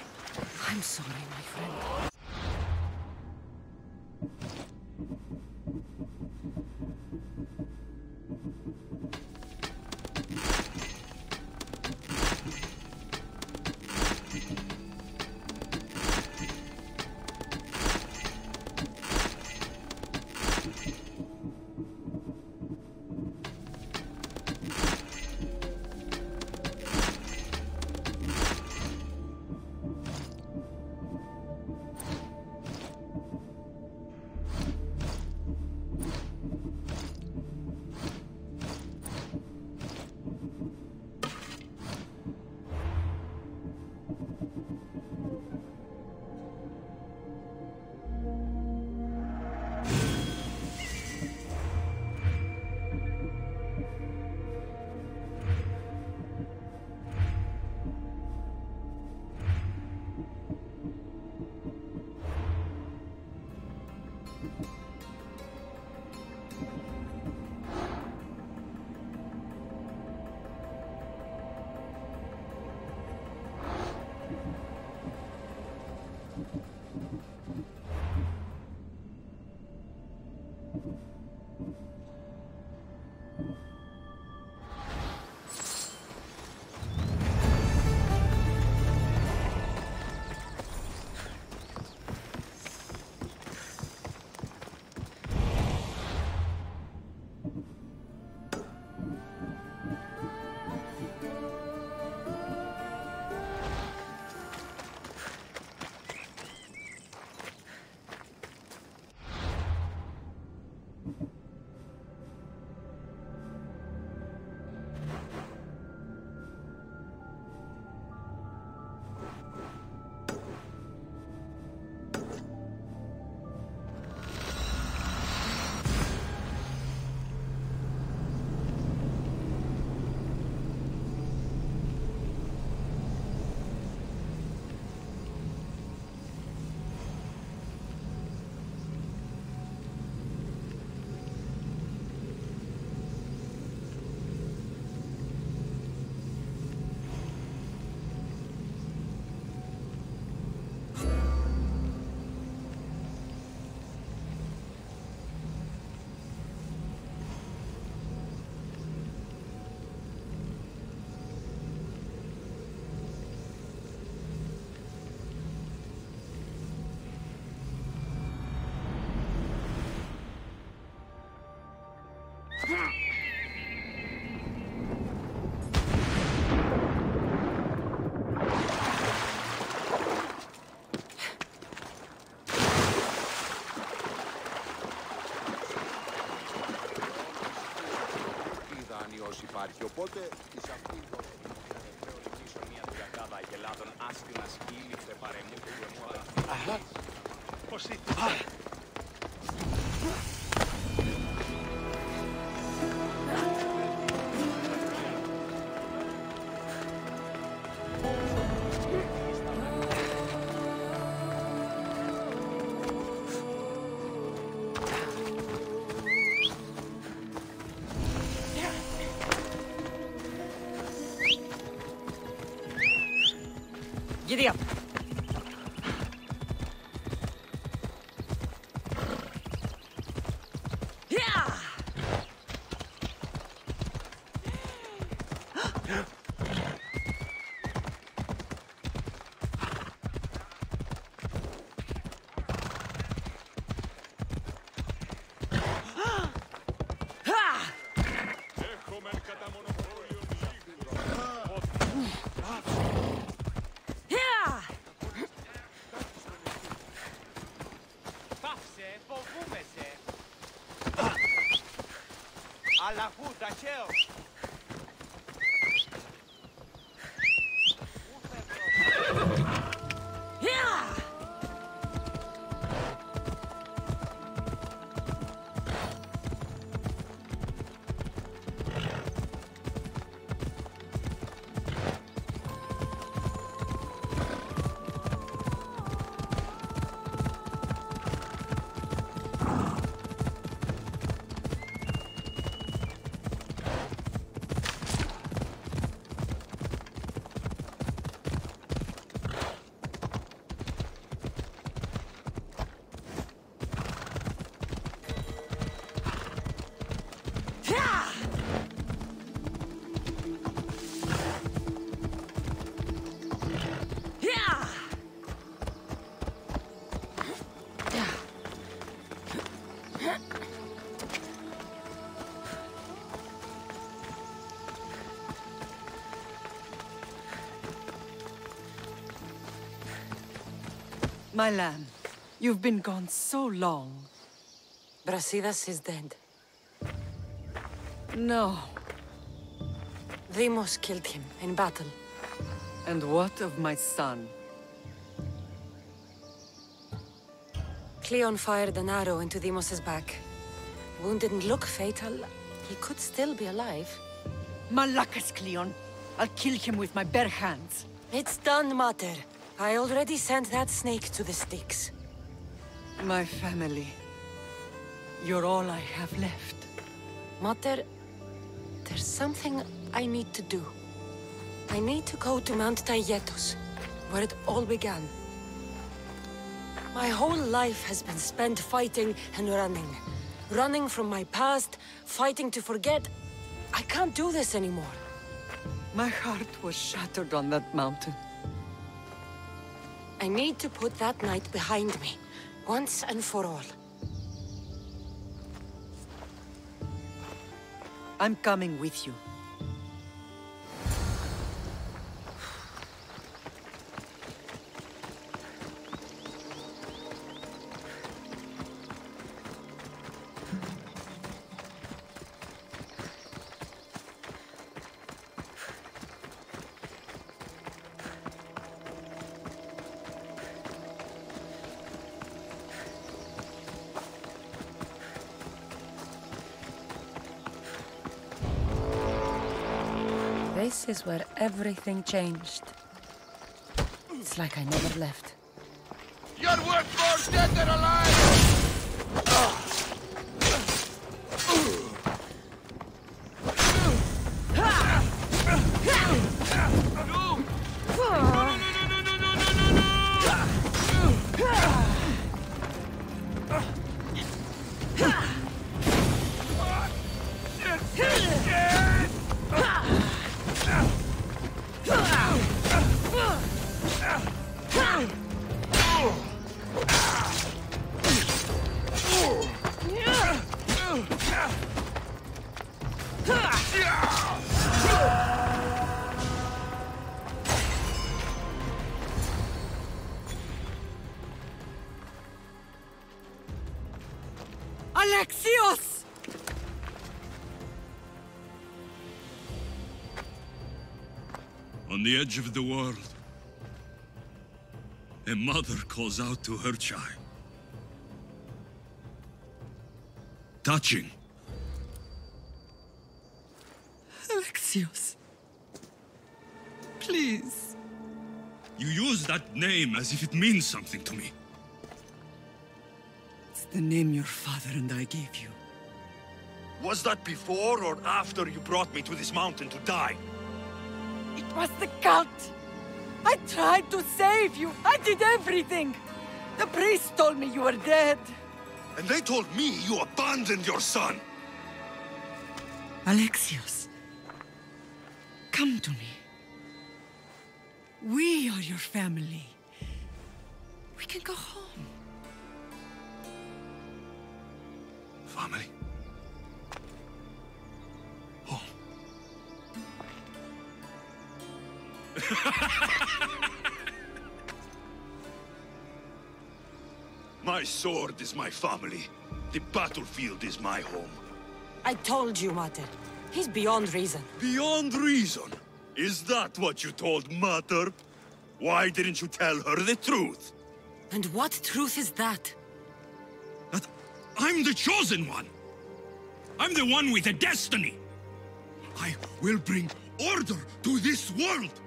I'm sorry, my friend. Υπάρχει, οπότε εις αυτήν θεωρητήσω μια διακάδα αγελάδων άσπινα σκύλη θε παρεμού και μου αλλά... Πώς ήθελε. Giddy up. My lamb, you've been gone so long. Brasidas is dead. No. Deimos killed him in battle. And what of my son? Cleon fired an arrow into Deimos's back. Wound didn't look fatal. He could still be alive. Malakas, Cleon. I'll kill him with my bare hands. It's done, Mater. I already sent that snake to the sticks. My family. You're all I have left. Mater, there's something I need to do. I need to go to Mount Tayetos, where it all began. My whole life has been spent fighting and running. Running from my past, fighting to forget. I can't do this anymore. My heart was shattered on that mountain. I need to put that night behind me, once and for all. I'm coming with you. This is where everything changed. It's like I never left. You're worth more dead than alive! Alexios! On the edge of the world, a mother calls out to her child. Touching. Alexios. Please. You use that name as if it means something to me. It's the name your father and I gave you. Was that before or after you brought me to this mountain to die? It was the cult! I tried to save you! I did everything! The priest told me you were dead! And they told me you abandoned your son! Alexios, come to me. We are your family. We can go home. Family? Home? My sword is my family. The battlefield is my home. I told you, Mater. He's beyond reason. Beyond reason? Is that what you told Mater? Why didn't you tell her the truth? And what truth is that? That I'm the chosen one. I'm the one with a destiny. I will bring order to this world.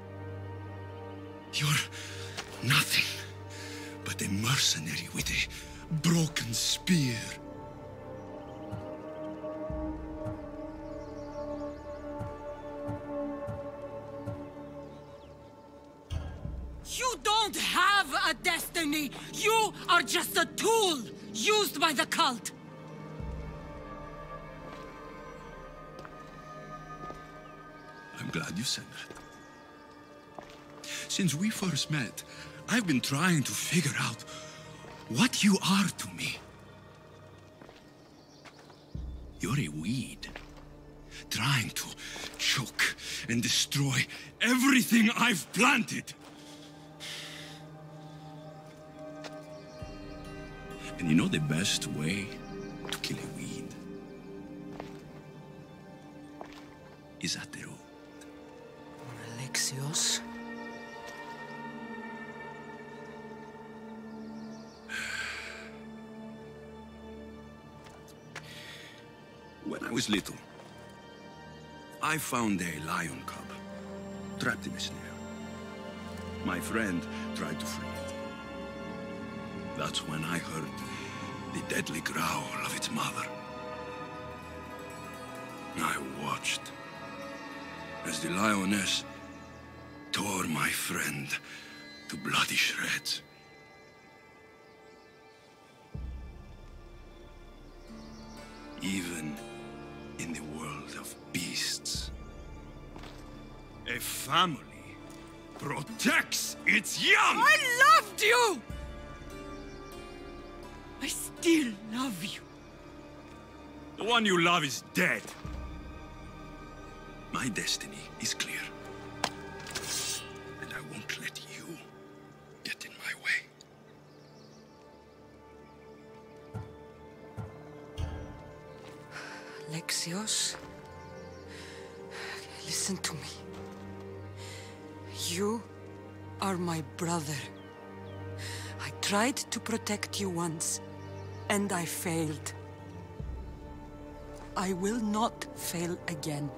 You're nothing but a mercenary with a broken spear. You don't have a destiny! You are just a tool used by the cult! I'm glad you said that. Since we first met, I've been trying to figure out what you are to me. You're a weed, trying to choke and destroy everything I've planted. And you know the best way to kill a weed is at the root. Alexios? When I was little, I found a lion cub trapped in a snare. My friend tried to free it. That's when I heard the deadly growl of its mother. I watched as the lioness tore my friend to bloody shreds. Even in the world of beasts, a family protects its young! I loved you! I still love you. The one you love is dead. My destiny is clear. And I won't let you get in my way. Alexios, listen to me. You are my brother. I tried to protect you once, and I failed. I will not fail again.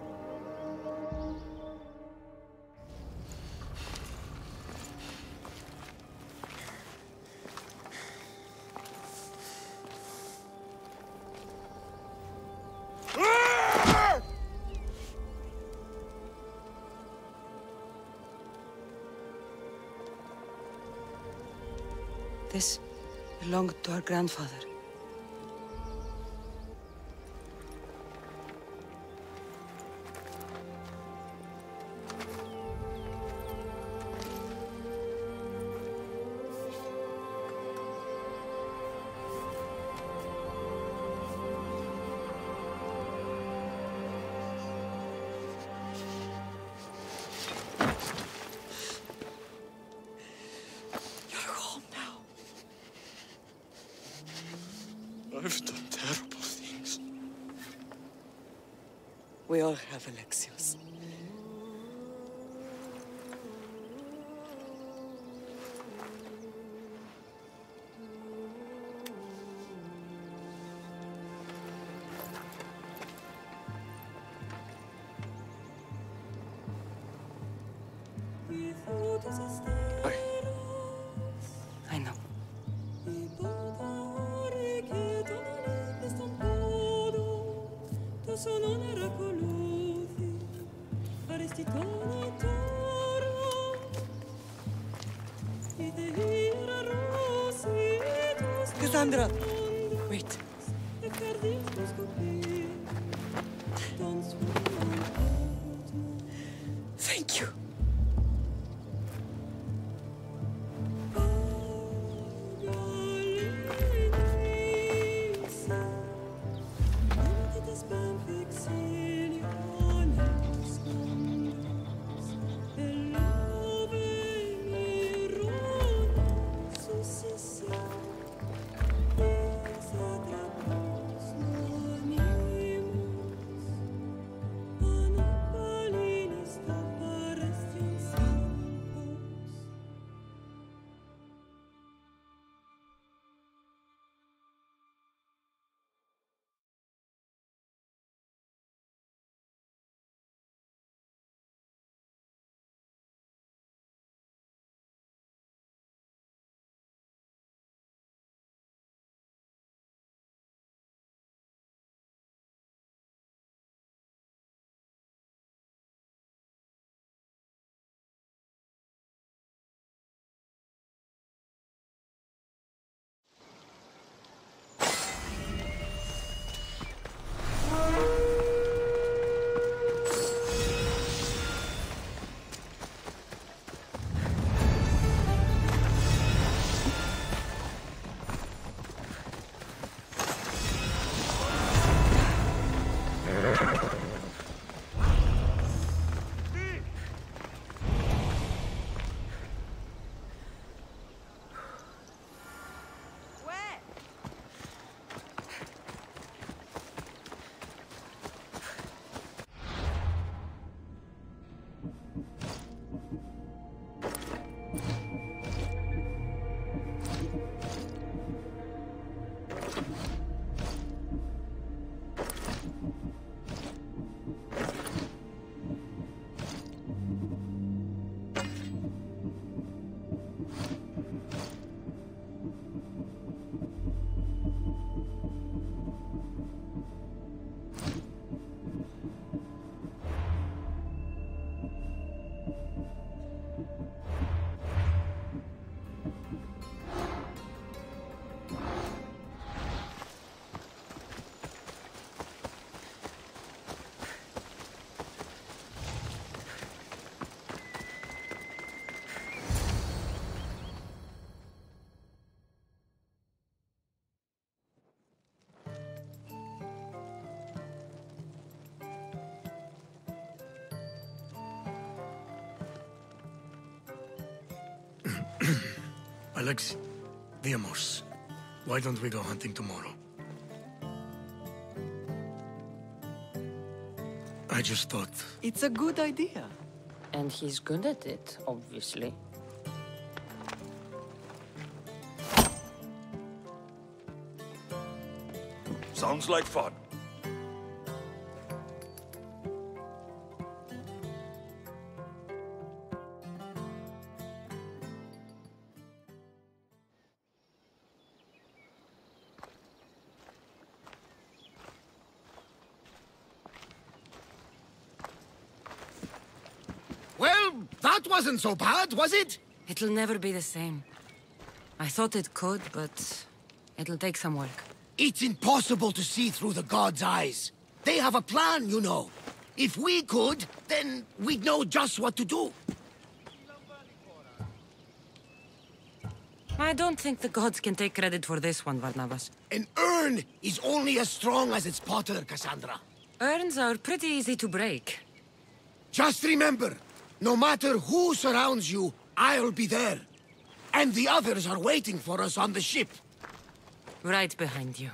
This belonged to our grandfather. I've done terrible things. We all have, Alexios. I know. Cassandra! Wait. Thank you. Alex, Viamos. Why don't we go hunting tomorrow? I just thought... It's a good idea. And he's good at it, obviously. Sounds like fun. Well, that wasn't so bad, was it? It'll never be the same. I thought it could, but it'll take some work. It's impossible to see through the gods' eyes. They have a plan, you know. If we could, then we'd know just what to do. I don't think the gods can take credit for this one, Varnavas. An urn is only as strong as its potter, Cassandra. Urns are pretty easy to break. Just remember, no matter who surrounds you, I'll be there. And the others are waiting for us on the ship. Right behind you.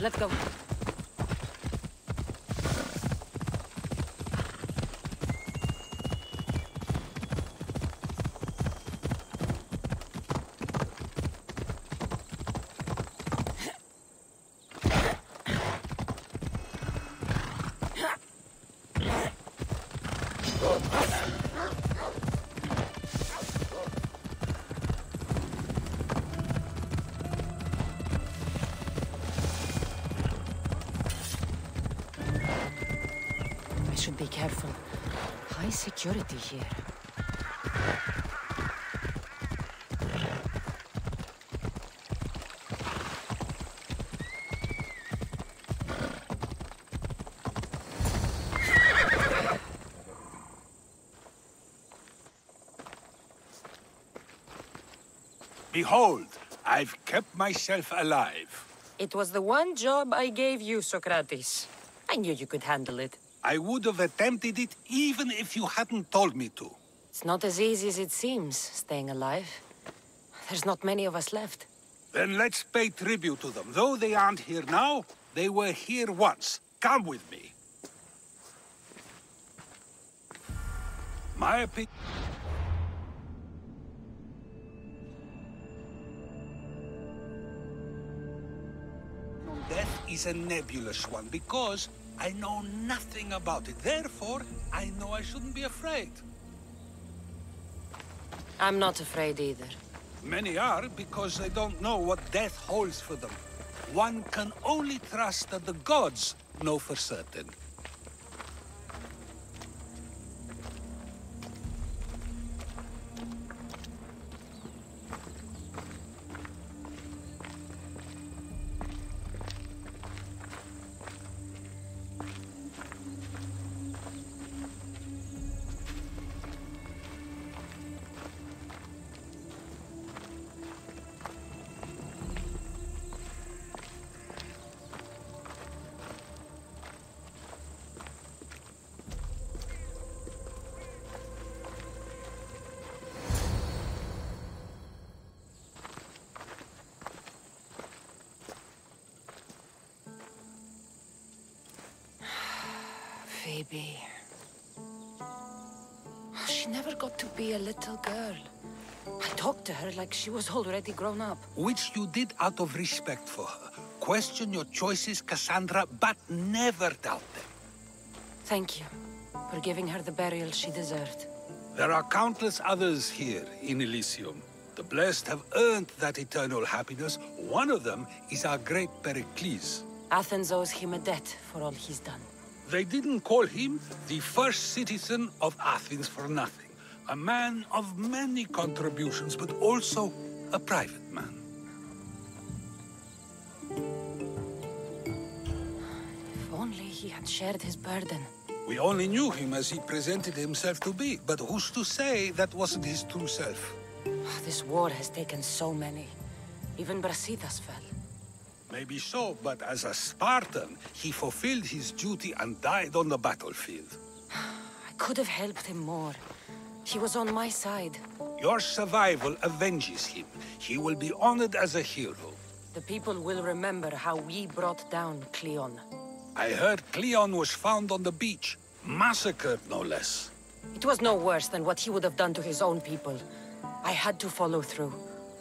Let's go. Be careful. High security here. Behold, I've kept myself alive. It was the one job I gave you, Socrates. I knew you could handle it. I would have attempted it even if you hadn't told me to. It's not as easy as it seems, staying alive. There's not many of us left. Then let's pay tribute to them. Though they aren't here now, they were here once. Come with me. My opinion... Death is a nebulous one because I know nothing about it. Therefore, I know I shouldn't be afraid. I'm not afraid either. Many are because they don't know what death holds for them. One can only trust that the gods know for certain. Phoebe. She never got to be a little girl. I talked to her like she was already grown up. Which you did out of respect for her. Question your choices, Cassandra, but never doubt them. Thank you for giving her the burial she deserved. There are countless others here in Elysium. The blessed have earned that eternal happiness. One of them is our great Pericles. Athens owes him a debt for all he's done. They didn't call him the first citizen of Athens for nothing. A man of many contributions, but also a private man. If only he had shared his burden. We only knew him as he presented himself to be, but who's to say that wasn't his true self? This war has taken so many. Even Brasidas fell. Maybe so, but as a Spartan, he fulfilled his duty and died on the battlefield. I could have helped him more. He was on my side. Your survival avenges him. He will be honored as a hero. The people will remember how we brought down Cleon. I heard Cleon was found on the beach. Massacred, no less. It was no worse than what he would have done to his own people. I had to follow through.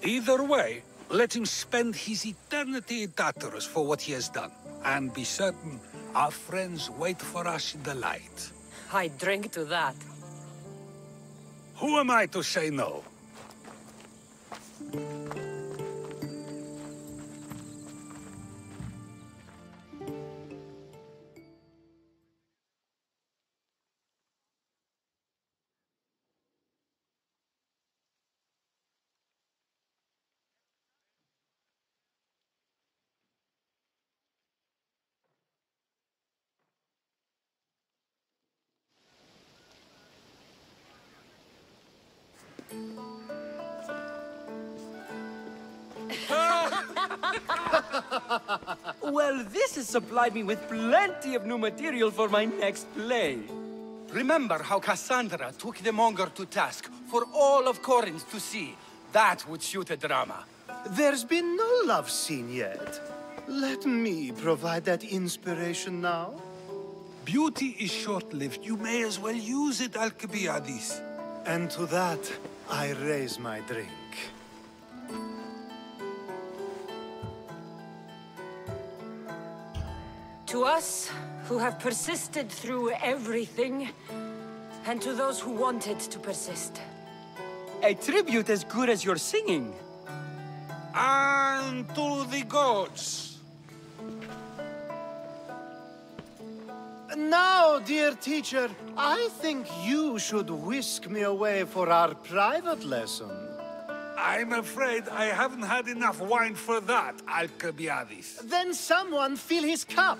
Either way, let him spend his eternity in Tartarus for what he has done. And be certain, our friends wait for us in the light. I drink to that. Who am I to say no? Well, this has supplied me with plenty of new material for my next play. Remember how Cassandra took the monger to task for all of Corinth to see? That would shoot a drama. There's been no love scene yet. Let me provide that inspiration now. Beauty is short-lived. You may as well use it, Alcibiades. And to that, I raise my drink. To us, who have persisted through everything, and to those who wanted to persist. A tribute as good as your singing. And to the gods. Now, dear teacher, I think you should whisk me away for our private lesson. I'm afraid I haven't had enough wine for that, Alcibiades. Then someone fill his cup.